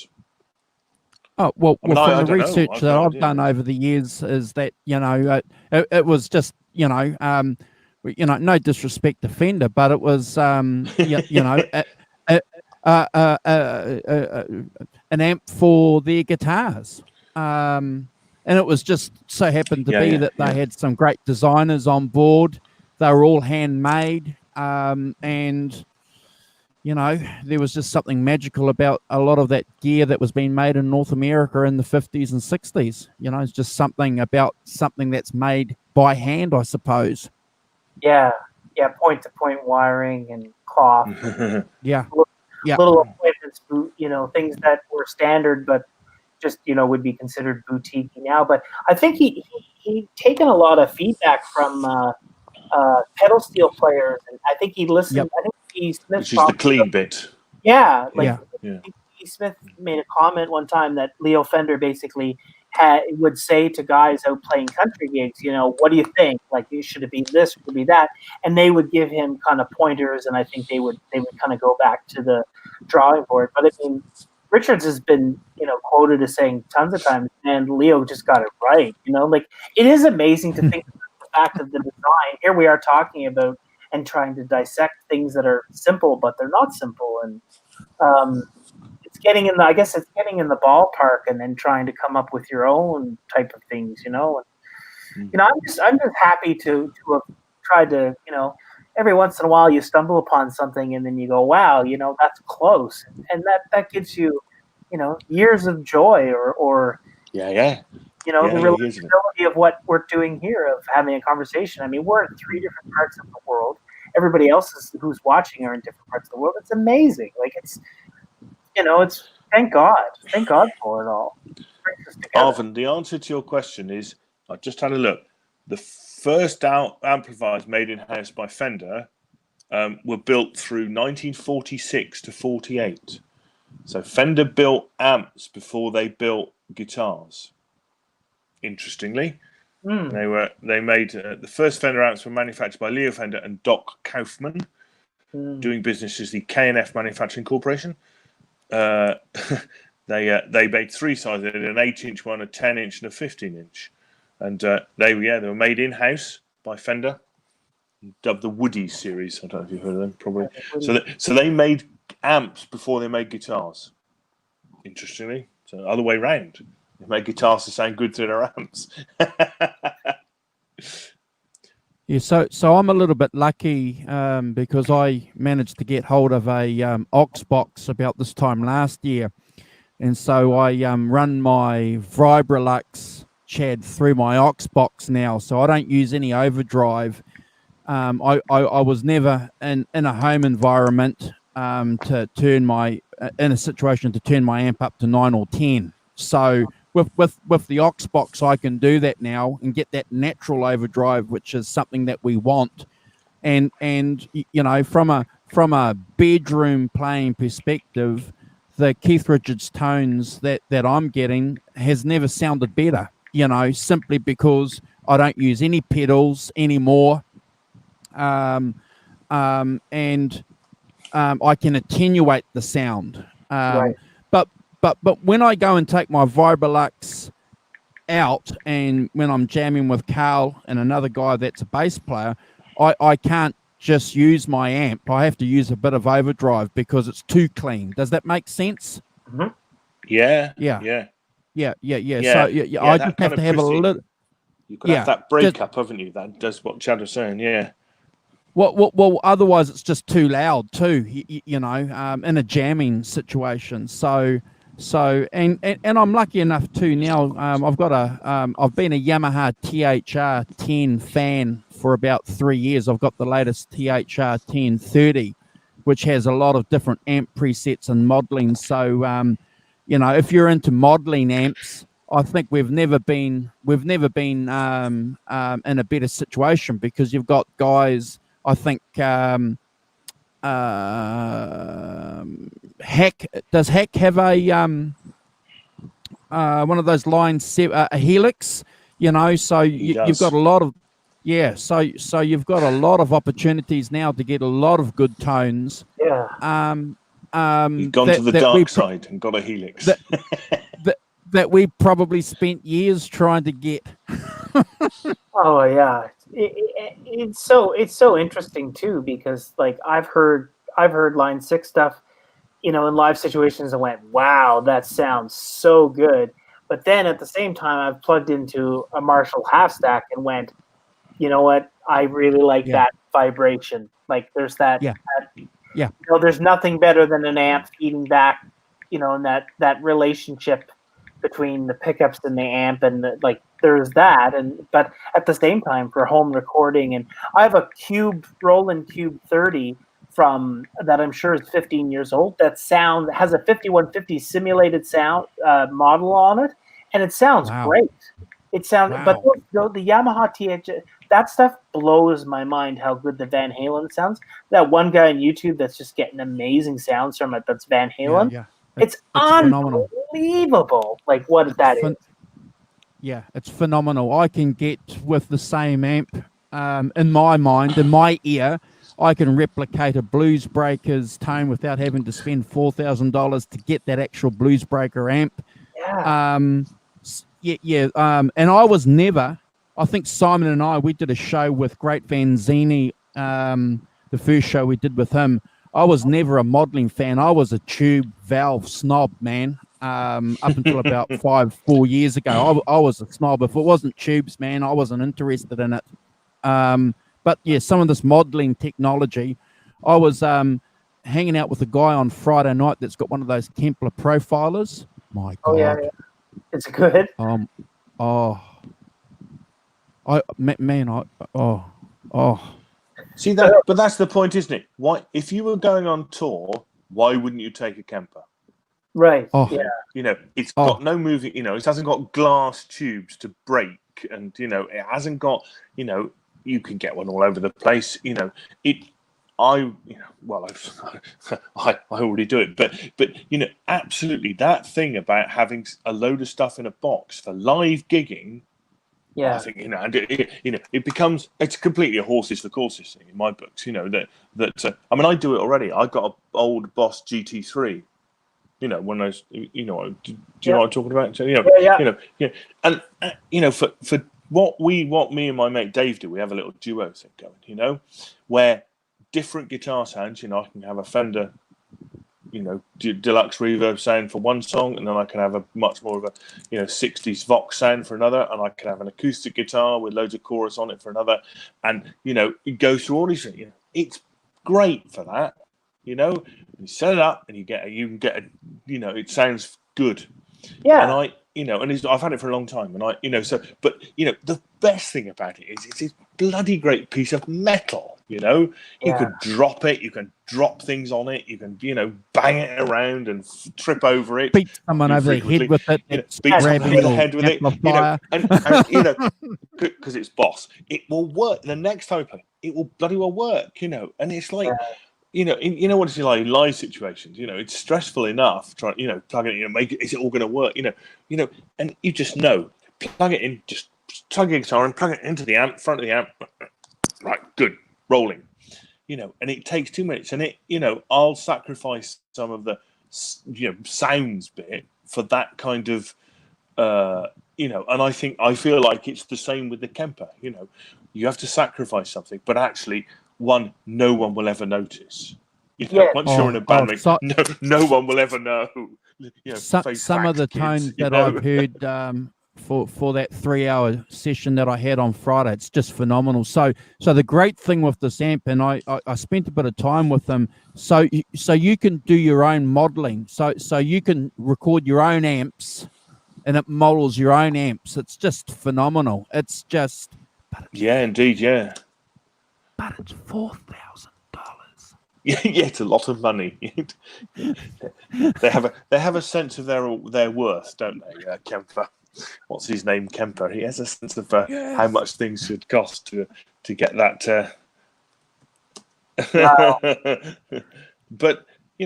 B: Oh, well, from the research that I've done over the years is that, it was just, no disrespect to Fender, but it was, an amp for their guitars. And it was just so happened to be that they had some great designers on board. They were all handmade. And there was just something magical about a lot of that gear that was being made in North America in the 50s and 60s. It's just something about something that's made by hand, I suppose.
C: Yeah, point-to-point wiring and cloth. Little appointments, things that were standard, but just would be considered boutique now. But I think he taken a lot of feedback from pedal steel players, and I think he listened.
B: Yep.
C: I think Smith,
A: which is the clean bit.
C: Yeah,
B: Yeah.
C: Smith made a comment one time that Leo Fender basically would say to guys out playing country gigs, what do you think? Like, should it be this, should it be that? And they would give him kind of pointers, and I think they would kind of go back to the drawing board. But I mean, Richards has been, quoted as saying tons of times, and Leo just got it right. Like, it is amazing to think about the fact of the design. Here we are talking about and trying to dissect things that are simple, but they're not simple. And it's getting in the ballpark, and then trying to come up with your own type of things, And, I'm just happy to have tried to, every once in a while you stumble upon something and then you go, wow, that's close. And that gives you, years of joy or the relatability of what we're doing here, of having a conversation. I mean, we're in 3 different parts of the world. Everybody else who's watching are in different parts of the world. It's amazing. Like, it's thank God for it all.
A: Arvin, the answer to your question is, I just had a look. The first amplifiers made in-house by Fender were built through 1946 to 48. So Fender built amps before they built guitars. Interestingly, they made the first Fender amps were manufactured by Leo Fender and Doc Kaufman, doing business as the K&F Manufacturing Corporation. They made 3 sizes: an 8-inch one, a 10-inch, and a 15-inch. And they were made in-house by Fender, dubbed the Woody series. I don't know if you've heard of them, probably. So they made amps before they made guitars. Interestingly, so the other way round. They made guitars to sound good to their amps.
B: Yeah, so I'm a little bit lucky because I managed to get hold of a aux box about this time last year, and so I run my Vibrolux Chad through my aux box now, so I don't use any overdrive. I was never in a home environment to turn my in a situation to turn my amp up to 9 or 10. So with the aux box, I can do that now and get that natural overdrive, which is something that we want. And you know, from a bedroom playing perspective, the Keith Richards tones that I'm getting has never sounded better. You know, simply because I don't use any pedals anymore, and I can attenuate the sound.
C: Right.
B: But when I go and take my Vibrolux out, and when I'm jamming with Carl and another guy that's a bass player, I can't just use my amp. I have to use a bit of overdrive because it's too clean. Does that make sense?
C: Mm-hmm.
A: Yeah.
B: Yeah.
A: Yeah.
B: So I just have to have a little.
A: You could have that breakup, haven't you? That does what Chad was saying. Yeah.
B: Well, otherwise it's just too loud too. You know, in a jamming situation. So and I'm lucky enough too now. I've got I've been a Yamaha THR 10 fan for about 3 years. I've got the latest THR 1030, which has a lot of different amp presets and modeling. So you know, if you're into modeling amps, I think we've never been in a better situation, because you've got guys. I think Hack, does Hack have a one of those a Helix? You know, so you've got a lot of so you've got a lot of opportunities now to get a lot of good tones.
C: Yeah.
A: You've gone to the dark side and got a Helix.
B: That we probably spent years trying to get.
C: Oh yeah, it's so interesting too, because like I've heard Line 6 stuff, you know, in live situations and went, wow, that sounds so good. But then at the same time, I've plugged into a Marshall half stack and went, you know what, I really like that vibration. Like there's that. You know, there's nothing better than an amp feeding back, you know, and that relationship between the pickups and the amp, and there's that. And but at the same time, for home recording, and I have a Roland Cube 30 from that I'm sure is 15 years old. That has a 5150 simulated sound model on it, and it sounds great. It sounds, but the Yamaha TH, that stuff blows my mind how good the Van Halen sounds. That one guy on YouTube that's just getting amazing sounds from it. That's Van Halen.
B: Yeah.
C: It's unbelievable. Phenomenal. Like what that is.
B: Yeah, it's phenomenal. I can get with the same amp in my mind, in my ear, I can replicate a Blues Breakers tone without having to spend $4,000 to get that actual Blues Breaker amp.
C: Yeah.
B: And I was never. I think Simon and I, we did a show with Great Vanzini, the first show we did with him. I was never a modeling fan. I was a tube valve snob, man. Up until about 4 years ago, I was a snob. If it wasn't tubes, man, I wasn't interested in it. But yeah, some of this modeling technology. I was hanging out with a guy on Friday night that's got one of those Kempler profilers. My God.
C: Oh yeah. It's good.
A: See that, but that's the point, isn't it? Why, if you were going on tour, why wouldn't you take a Kemper?
C: Right.
B: Oh.
C: Yeah.
A: You know, it's got no moving. You know, it hasn't got glass tubes to break, and you know, it hasn't got. You know, you can get one all over the place. You know, I already do it, but you know, absolutely that thing about having a load of stuff in a box for live gigging.
C: Yeah,
A: I think it becomes completely a horses for courses thing in my books. You know that I mean, I do it already. I got an old Boss GT3. You know, when those, you know, do you know what I'm talking about? So, you know, and you know, for what me and my mate Dave do, we have a little duo thing going. You know, where different guitar sounds. You know, I can have a Fender deluxe reverb sound for one song, and then I can have a much more of a 60s Vox sound for another, and I can have an acoustic guitar with loads of chorus on it for another, and it goes through all these things. It's great for that. You set it up and you can get it sounds good.
C: Yeah.
A: And I've had it for a long time, and the best thing about it is it's a bloody great piece of metal. You can drop it, you can drop things on it, you can bang it around and trip over it,
B: beat someone over the head with it,
A: beat someone over the head with it, and because it's Boss, it will work. The next time I play, it will bloody well work. And it's like. What it's like in live situations. It's stressful enough trying, plug it in, make it. Is it all going to work? And you just know, plug it in, just plug your guitar and plug it into the amp, front of the amp, right, good, rolling. And it takes 2 minutes, and I'll sacrifice some of the, sounds bit for that kind of, and I feel like it's the same with the Kemper. You have to sacrifice something, but actually. No one will ever notice. Once you're in a band, no one will ever know.
B: Some of the tones that I've heard for that 3-hour session that I had on Friday, it's just phenomenal. So the great thing with this amp, and I spent a bit of time with them, so you can do your own modeling. So you can record your own amps, and it models your own amps. It's just phenomenal. It's just
A: indeed, yeah.
B: But it's $4,000.
A: Yeah, it's a lot of money. They have a sense of their worth, don't they? Kemper, what's his name? Kemper. He has a sense of how much things should cost to get that.
C: Wow.
A: But I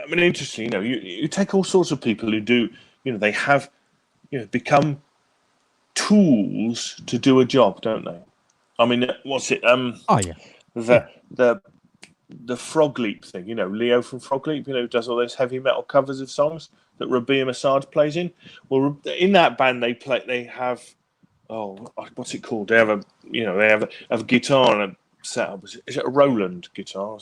A: mean, interesting. You take all sorts of people who do. They have become tools to do a job, don't they? I mean, what's it? The Frog Leap thing. Leo from Frog Leap. Does all those heavy metal covers of songs that Rabia Massad plays in. Well, in that band, they have. Oh, what's it called? They have a guitar and a setup. Is it a Roland guitar?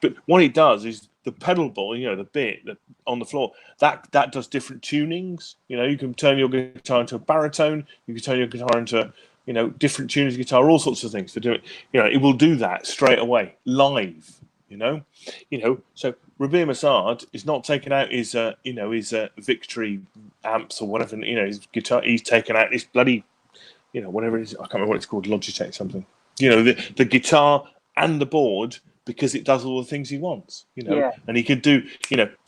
A: But what it does is the pedal ball. The bit that on the floor that does different tunings. You can turn your guitar into a baritone. You can turn your guitar into different tunings, guitar, all sorts of things to do it. It will do that straight away, live. So Rabia Massad is not taking out his Victory amps or whatever. His guitar. He's taken out this bloody, whatever it is. I can't remember what it's called. Logitech something. The guitar and the board, because it does all the things he wants. And he can do.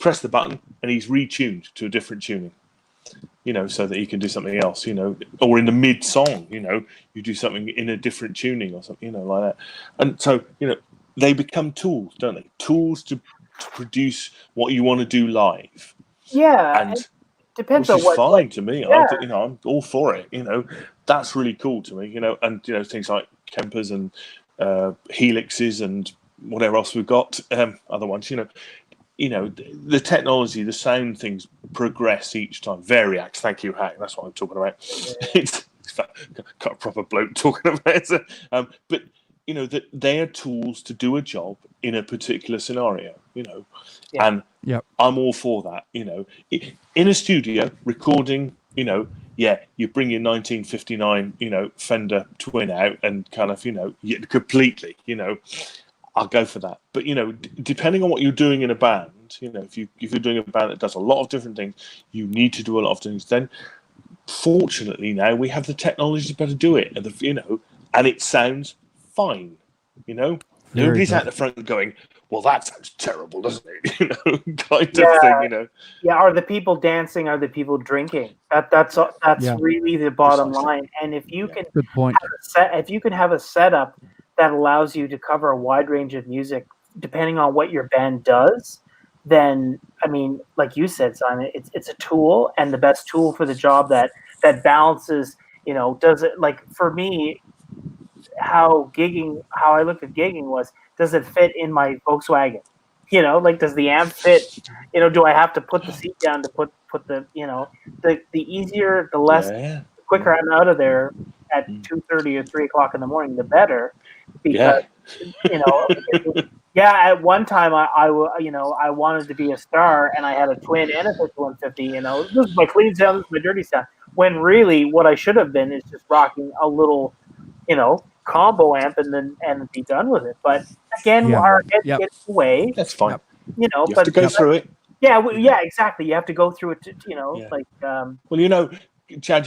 A: Press the button and he's retuned to a different tuning. So that he can do something else, or in the mid song, you do something in a different tuning or something, like that. And so, they become tools, don't they? Tools to produce what you want to do live.
C: Yeah.
A: And
C: depends
A: which
C: on
A: is fine to me.
C: Yeah.
A: I'm all for it. That's really cool to me, and, things like Kempers and Helixes and whatever else we've got, other ones, the technology, the sound things progress each time. Variax, thank you, Hack. That's what I'm talking about. Yeah. It's got a proper bloke talking about it. But that they are tools to do a job in a particular scenario. And I'm all for that. In a studio recording. You bring your 1959, Fender Twin out and kind of, completely, I'll go for that. But depending on what you're doing in a band, if you're doing a band that does a lot of different things, you need to do a lot of things. Then, fortunately, now we have the technology to better do it, and it sounds fine. Nobody's at the front going, "Well, that sounds terrible, doesn't it?" Kind of thing.
C: Yeah. Are the people dancing? Are the people drinking? That's really the bottom line. And if you can,
B: good point.
C: If you can have a setup that allows you to cover a wide range of music, depending on what your band does, then, I mean, like you said, Simon, it's a tool, and the best tool for the job that balances, does it, like, for me, how I looked at gigging was, does it fit in my Volkswagen? Does the amp fit? Do I have to put the seat down to put the, the easier, the less, the quicker I'm out of there at 2:30 or 3 o'clock in the morning, the better. Because,
D: Yeah, at one time I wanted to be a star, and I had a twin and a 5150. You know, this is my clean sound, this is my dirty sound. When really, what I should have been is just rocking a little, combo amp and be done with it. But again,
B: Yeah.
D: our heads
B: Yep.
D: get away.
A: That's fine.
B: Yep.
A: You have
D: but
A: to go through it.
D: yeah, yeah, exactly. You have to go through it.
A: Yeah. Well, Chad,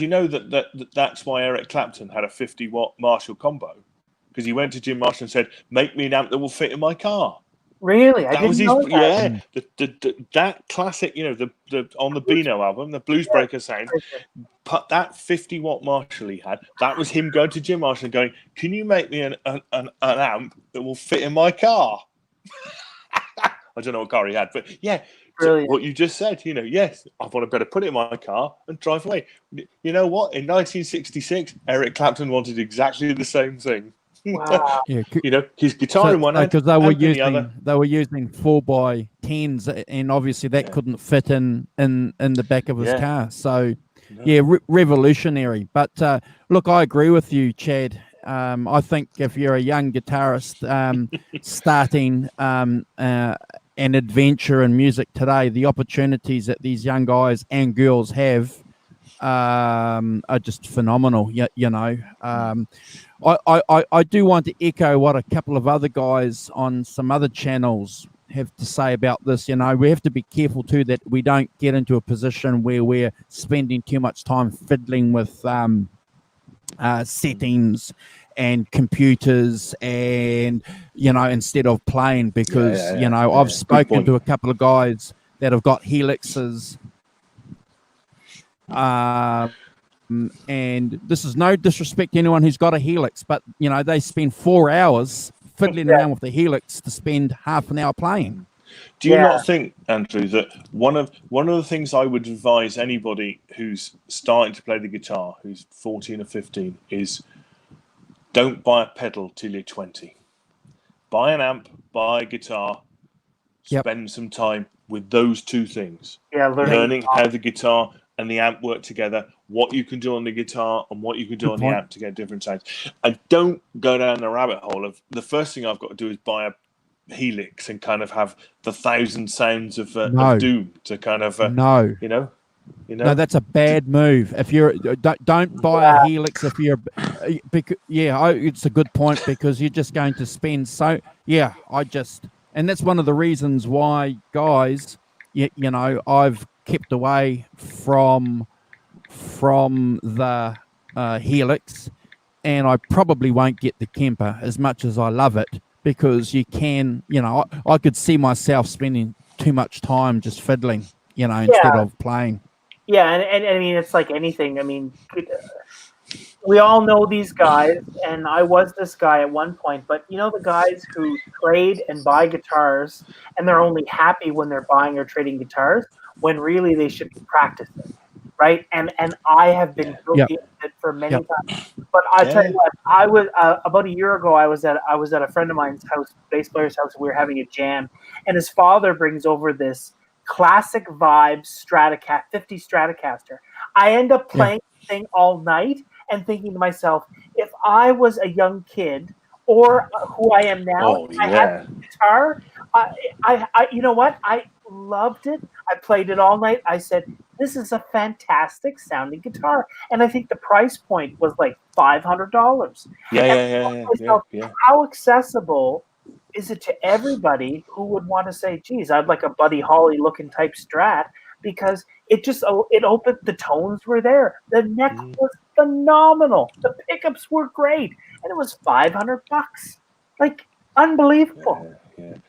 A: that's why Eric Clapton had a 50-watt Marshall combo, because he went to Jim Marshall and said, "Make me an amp that will fit in my car."
D: Really, I
A: That was
D: didn't
A: his,
D: know that.
A: yeah. That classic, the on the Beano album, the Blues Breaker sound, put that 50-watt Marshall he had. That was him going to Jim Marshall and going, "Can you make me an amp that will fit in my car?" I don't know what car he had, but yeah.
D: Brilliant.
A: What you just said, yes, I want to better put it in my car and drive away. You know what? In 1966, Eric Clapton wanted exactly the same thing.
D: Wow.
B: Yeah.
A: His guitar in one hand,
B: because they were
A: amp in the other.
B: using 4x10s, and obviously that couldn't fit in the back of his car. So, revolutionary. But look, I agree with you, Chad. I think if you're a young guitarist starting an adventure in music today, the opportunities that these young guys and girls have are just phenomenal. I do want to echo what a couple of other guys on some other channels have to say about this. We have to be careful too that we don't get into a position where we're spending too much time fiddling with settings and computers, and instead of playing, because I've spoken to a couple of guys that have got Helixes, and this is no disrespect to anyone who's got a Helix, but they spend 4 hours fiddling around with the Helix to spend half an hour playing.
A: Do you not think, Andrew, that one of the things I would advise anybody who's starting to play the guitar, who's 14 or 15, is don't buy a pedal till you're 20. Buy an amp, buy a guitar, spend some time with those two things.
C: Yeah,
A: learning how the guitar and the amp work together, what you can do on the guitar and what you can do on the amp to get different sounds. And don't go down the rabbit hole of the first thing I've got to do is buy a Helix and kind of have the 1,000 sounds of doom to kind of
B: No, that's a bad move. If you're don't buy a Helix if you're it's a good point, because you're just going to spend and that's one of the reasons why, guys, I've kept away from the Helix, and I probably won't get the Kemper as much as I love it, because you can, I could see myself spending too much time just fiddling, instead of playing.
D: Yeah, and I mean, it's like anything. I mean, we all know these guys, and I was this guy at one point, but the guys who trade and buy guitars, and they're only happy when they're buying or trading guitars, when really they should be practicing, right? And I have been guilty of it for many times. But I tell you what, I was about a year ago. I was at a friend of mine's house, bass player's house. We were having a jam, and his father brings over this classic vibe 50 Stratocaster. I end up playing the thing all night and thinking to myself, if I was a young kid, or who I am now, I had a guitar, I you know what? I loved it. I played it all night. I said, this is a fantastic sounding guitar. And I think the price point was like $500. How accessible is it to everybody who would want to say, geez, I'd like a Buddy Holly looking type Strat, because it opened, the tones were there. The neck was phenomenal. The pickups were great. And it was $500. Like, unbelievable.
A: I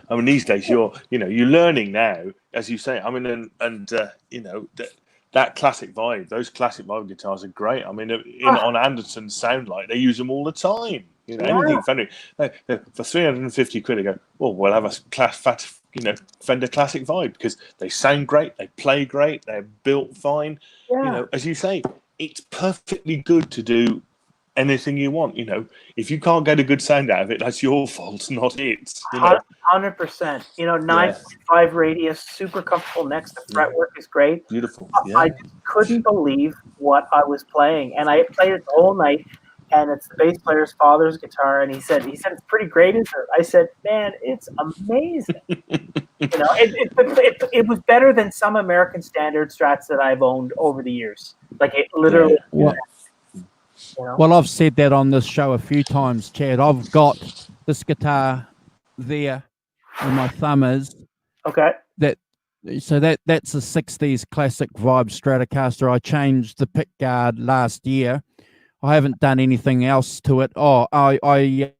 A: mean, these days you're learning now, as you say. I mean, that classic vibe, those classic vibe guitars are great. I mean, on Anderton's Soundlight, they use them all the time. Anything Fender for 350 quid. I go, well, we'll have a Fender Classic Vibe, because they sound great, they play great, they're built fine. As you say, it's perfectly good to do anything you want. If you can't get a good sound out of it, that's your fault, not it.
D: 100%. 9.5 radius, super comfortable next. The fretwork is great.
A: Beautiful.
D: I couldn't believe what I was playing, and I played it the whole night. and it's the bass player's father's guitar. And he said it's pretty great, isn't it? I said, man, it's amazing. It was better than some American standard Strats that I've owned over the years. Like it literally.
A: Yeah.
B: Well, I've said that on this show a few times, Chad. I've got this guitar there where my thumb is.
D: Okay.
B: That's a 60s classic vibe Stratocaster. I changed the pick guard last year. I haven't done anything else to it. Oh, I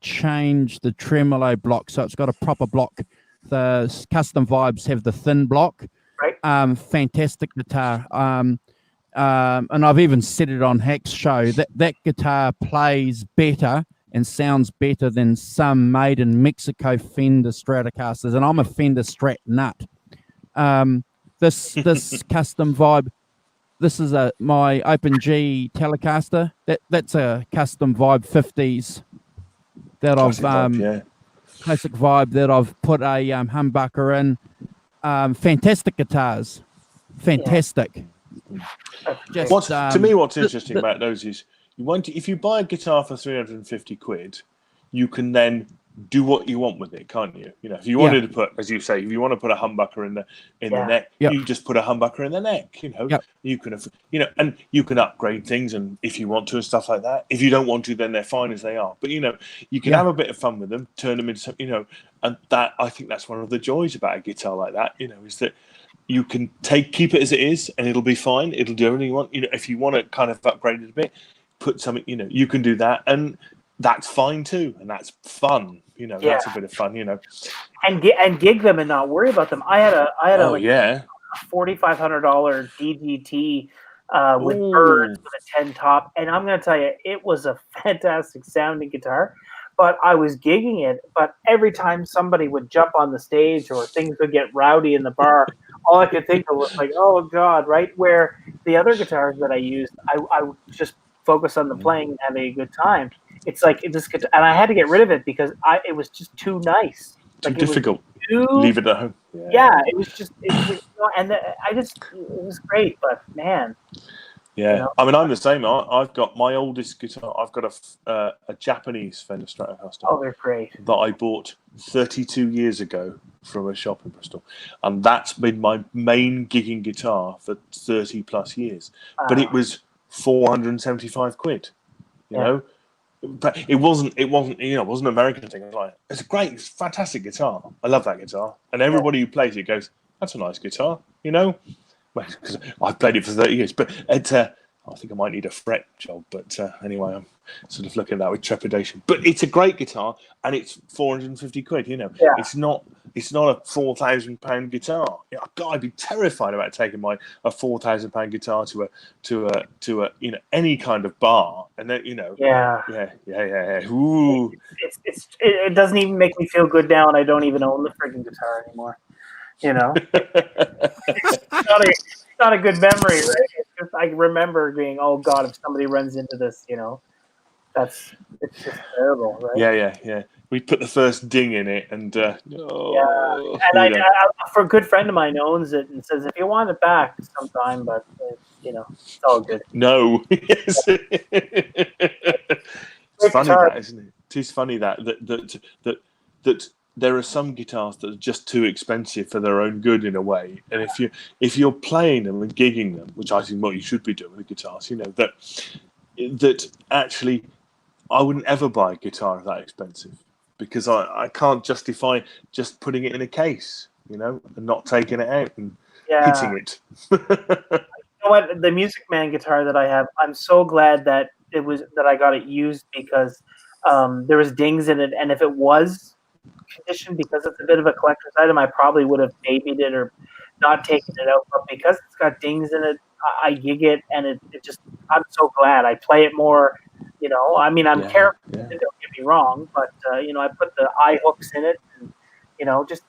B: changed the tremolo block, so it's got a proper block. The custom vibes have the thin block.
D: Right.
B: Fantastic guitar. And I've even said it on Hack's show that guitar plays better and sounds better than some made in Mexico Fender Stratocasters. And I'm a Fender Strat nut. This custom vibe, this is my Open G Telecaster. That's a custom vibe 50s that classic vibe that I've put a humbucker in. Fantastic guitars, fantastic.
A: Yeah. To me, what's interesting about those is if you buy a guitar for 350 quid, you can then do what you want with it, can't you? If you wanted to put, as you say, if you want to put a humbucker in the neck, you just put a humbucker in the neck. You can, and you can upgrade things, and if you want to, and stuff like that. If you don't want to, then they're fine as they are. But you can have a bit of fun with them, turn them into, and that I think that's one of the joys about a guitar like that. Is that you can keep it as it is, and it'll be fine. It'll do everything you want. If you want to kind of upgrade it a bit, put something. You can do that, and that's fine too, and that's fun. That's a bit of fun.
D: And gig them and not worry about them. I had a $4,500 DGT with birds with a 10 top, and I'm going to tell you, it was a fantastic sounding guitar. But I was gigging it. But every time somebody would jump on the stage or things would get rowdy in the bar, all I could think of was like, oh God, right? Where the other guitars that I used, I would just focus on the playing and having a good time. It's like it just, and I had to get rid of it because it was just too nice.
A: Too difficult. Leave it at home.
D: Yeah, it was just, it was great, but man.
A: Yeah, I mean, I'm the same. I've got my oldest guitar. I've got a Japanese Fender Stratocaster.
D: Oh, they're great.
A: That I bought 32 years ago from a shop in Bristol, and that's been my main gigging guitar for 30 plus years. But it was 475 quid. You know, but it wasn't it wasn't an American thing. It was like, it's a great, fantastic guitar. I love that guitar, and everybody who plays it goes, "That's a nice guitar," Well, because I've played it for 30 years, but it's I think I might need a fret job, but anyway, I'm sort of looking at that with trepidation. But it's a great guitar, and it's 450 quid. It's not a £4,000 guitar. I'd be terrified about taking a £4,000 guitar to a any kind of bar, and then yeah. Ooh.
D: It doesn't even make me feel good now, and I don't even own the frigging guitar anymore. It's not a good memory, right? It's just, I remember being, oh God, if somebody runs into this, it's just terrible, right?
A: Yeah. We put the first ding in it, and
D: for a good friend of mine owns it and says if you want it back sometime, but it's all good.
A: No, yes. It's funny that, isn't it? It's funny that there are some guitars that are just too expensive for their own good in a way, and if you're playing them and gigging them, which I think what you should be doing with guitars, that actually I wouldn't ever buy a guitar that expensive because I can't justify just putting it in a case, and not taking it out and hitting it.
D: You know what? The Music Man guitar that I have, I'm so glad that I got it used because there was dings in it, and if it was condition because it's a bit of a collector's item, I probably would have babied it or not taken it out, but because it's got dings in it, I gig it, and it just, I'm so glad I play it more. I'm careful, don't get me wrong, but I put the eye hooks in it, and just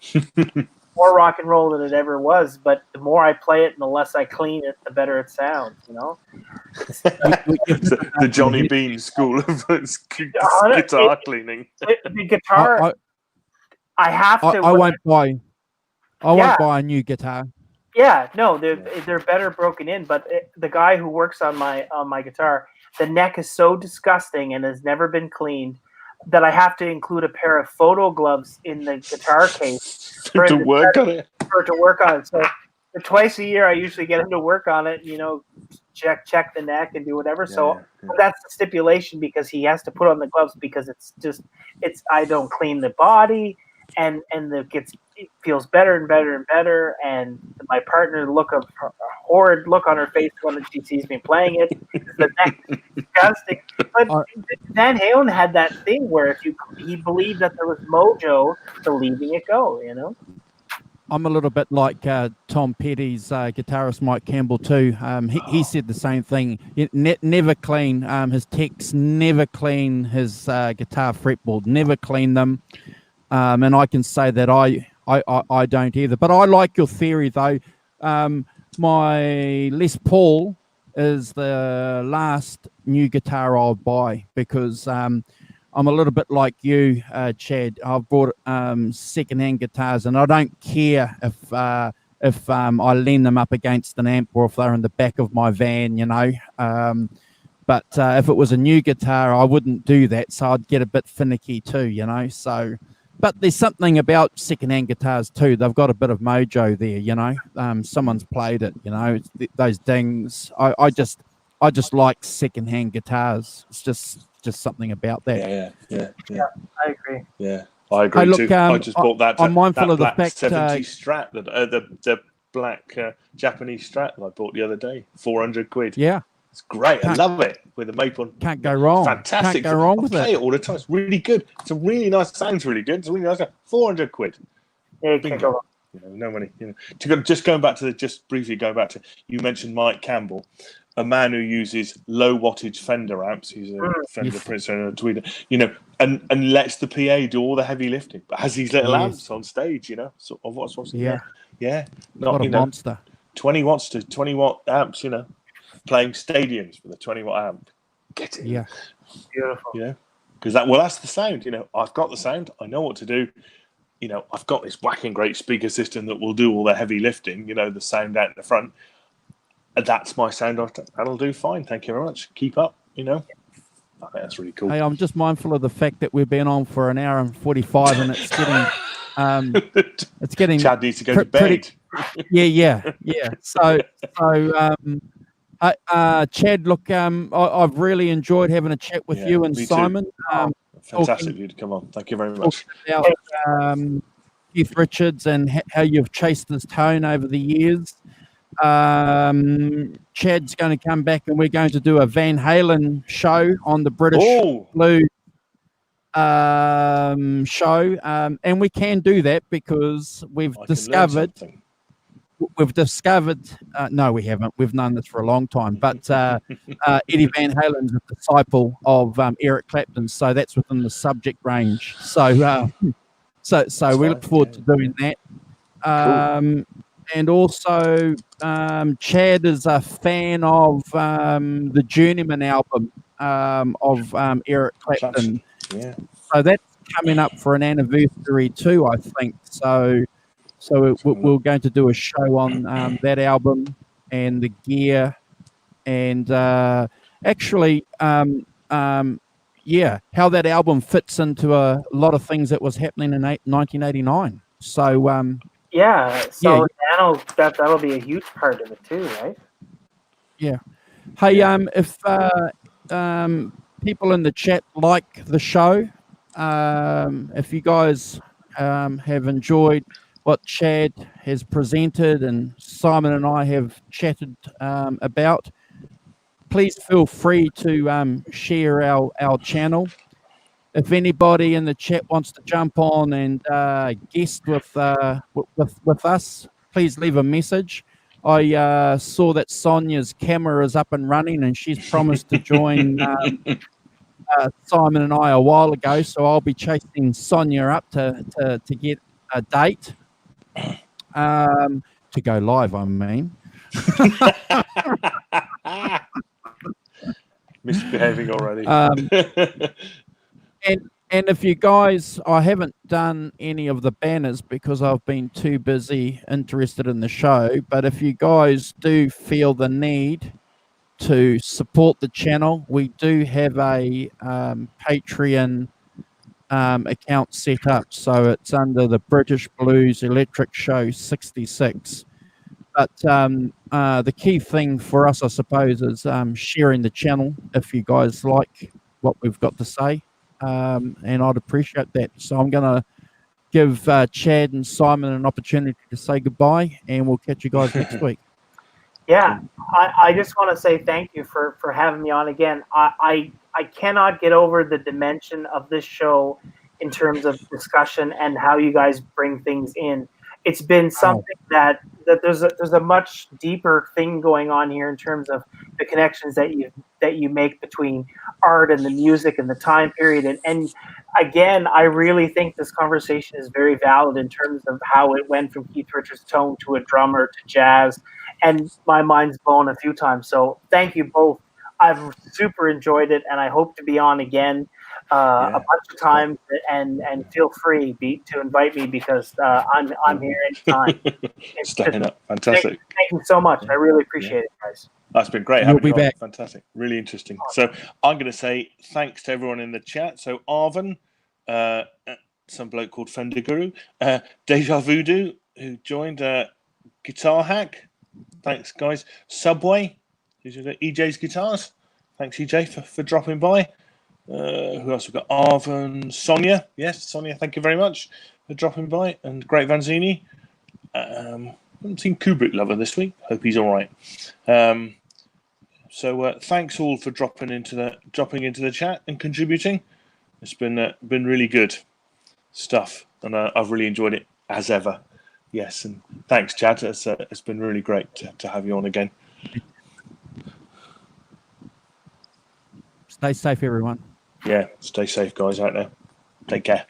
D: more rock and roll than it ever was, but the more I play it and the less I clean it, the better it sounds,
A: The Johnny Bean school of guitar cleaning.
D: The guitar, I have to.
B: I won't buy a new guitar.
D: Yeah, no, they're better broken in. But the guy who works on my guitar, the neck is so disgusting and has never been cleaned that I have to include a pair of photo gloves in the guitar case
A: to work on it.
D: for it to work on it. So twice a year, I usually get him to work on it. Check the neck and do whatever. That's the stipulation, because he has to put on the gloves, because I don't clean the body, and it feels better and better and better. And my partner a horrid look on her face when she sees me playing it. The neck is disgusting. But Van Halen had that thing where he believed that there was mojo to leaving it go.
B: I'm a little bit like Tom Petty's guitarist Mike Campbell too. He said the same thing. Never clean his techs, never clean his guitar fretboard, never clean them. And I can say that I don't either. But I like your theory though. My Les Paul is the last new guitar I'll buy, because I'm a little bit like you, Chad. I've bought secondhand guitars, and I don't care if I lean them up against an amp or if they're in the back of my van, But if it was a new guitar, I wouldn't do that, so I'd get a bit finicky too, So, but there's something about secondhand guitars too. They've got a bit of mojo there, Someone's played it, those dings. I just like secondhand guitars. It's just something about that.
A: Yeah,
D: I agree.
A: Yeah, I agree
B: look,
A: too. I just bought that.
B: I'm mindful
A: that
B: of the
A: black
B: fact
A: 70 Strat, the black Japanese Strat that I bought the other day, 400 quid.
B: Yeah,
A: it's great. I love it with the maple.
B: Can't go wrong.
A: Fantastic.
B: Can't go wrong
A: I
B: with
A: play
B: it.
A: it all the time. It's really good. It's a really nice. Sounds really good. It's a really nice. 400 quid.
D: Yeah, you can't go wrong.
A: No money. Just going back to briefly going back to, you mentioned Mike Campbell, a man who uses low wattage Fender amps. He's a Fender Prince and a Tweeter, and lets the PA do all the heavy lifting, but has these little amps on stage, So of what's yeah, not
B: What a monster.
A: 20 watts to 20 watt amps, playing stadiums with a 20 watt amp. Get it?
B: Yeah,
D: beautiful.
A: Because that's the sound. I've got the sound. I know what to do. I've got this whacking great speaker system that will do all the heavy lifting. The sound out in the front. That's my sound. That'll do fine. Thank you very much. Keep up. I think that's really cool.
B: Hey, I'm just mindful of the fact that we've been on for an hour and 45, and it's getting.
A: Chad needs to go to bed.
B: Yeah. So, Chad, look, I've really enjoyed having a chat with you and Simon.
A: Fantastic of you to come on. Thank you very much.
B: About, Keith Richards and how you've chased this tone over the years. Chad's going to come back, and we're going to do a Van Halen show on the British Blue show, and we can do that because we've discovered. No, we haven't. We've known this for a long time. But Eddie Van Halen's a disciple of Eric Clapton, so that's within the subject range. So, so we look forward to doing that. Cool. And also, Chad is a fan of the Journeyman album of Eric Clapton.
A: Yeah.
B: So that's coming up for an anniversary too, I think. So we're going to do a show on that album and the gear, and actually, how that album fits into a lot of things that was happening in 1989. So.
D: That'll be a huge part of it too, right?
B: Yeah. Hey, if people in the chat like the show, if you guys have enjoyed what Chad has presented and Simon and I have chatted about, please feel free to share our channel. If anybody in the chat wants to jump on and guest with us, please leave a message. I saw that Sonia's camera is up and running, and she's promised to join Simon and I a while ago. So I'll be chasing Sonia up to get a date to go live. I mean,
A: misbehaving already.
B: And if you guys, I haven't done any of the banners because I've been too busy interested in the show, but if you guys do feel the need to support the channel, we do have a Patreon account set up. So it's under the British Blues Electric Show 66. But the key thing for us, I suppose, is sharing the channel if you guys like what we've got to say. And I'd appreciate that. So I'm going to give Chad and Simon an opportunity to say goodbye, and we'll catch you guys next week.
C: Yeah, I just want to say thank you for having me on again. I cannot get over the dimension of this show in terms of discussion and how you guys bring things in. It's been something that there's a much deeper thing going on here in terms of the connections that you make between art and the music and the time period. And again, I really think this conversation is very valid in terms of how it went from Keith Richards' tone to a drummer to jazz. And my mind's blown a few times. So thank you both. I've super enjoyed it, and I hope to be on again a bunch of times. And feel free to invite me because I'm here anytime.
A: Staying up, fantastic.
C: Thank you so much. I really appreciate it, guys.
A: That's been great.
B: We'll be back.
A: Fantastic, really interesting. So I'm going to say thanks to everyone in the chat. So Arvin, some bloke called Fender Guru, Deja Voodoo, who joined, Guitar Hack. Thanks, guys. Subway, who's got EJ's guitars. Thanks, EJ, for dropping by. Who else we've got? Arvin, Sonia. Yes, Sonia, thank you very much for dropping by. And Great Vanzini. I haven't seen Kubrick Lover this week. Hope he's all right. So thanks all for dropping into the chat and contributing. It's been really good stuff, and I've really enjoyed it as ever. Yes, and thanks, Chad. It's been really great to have you on again.
B: Stay safe, everyone.
A: Yeah, stay safe, guys, out there. Take care.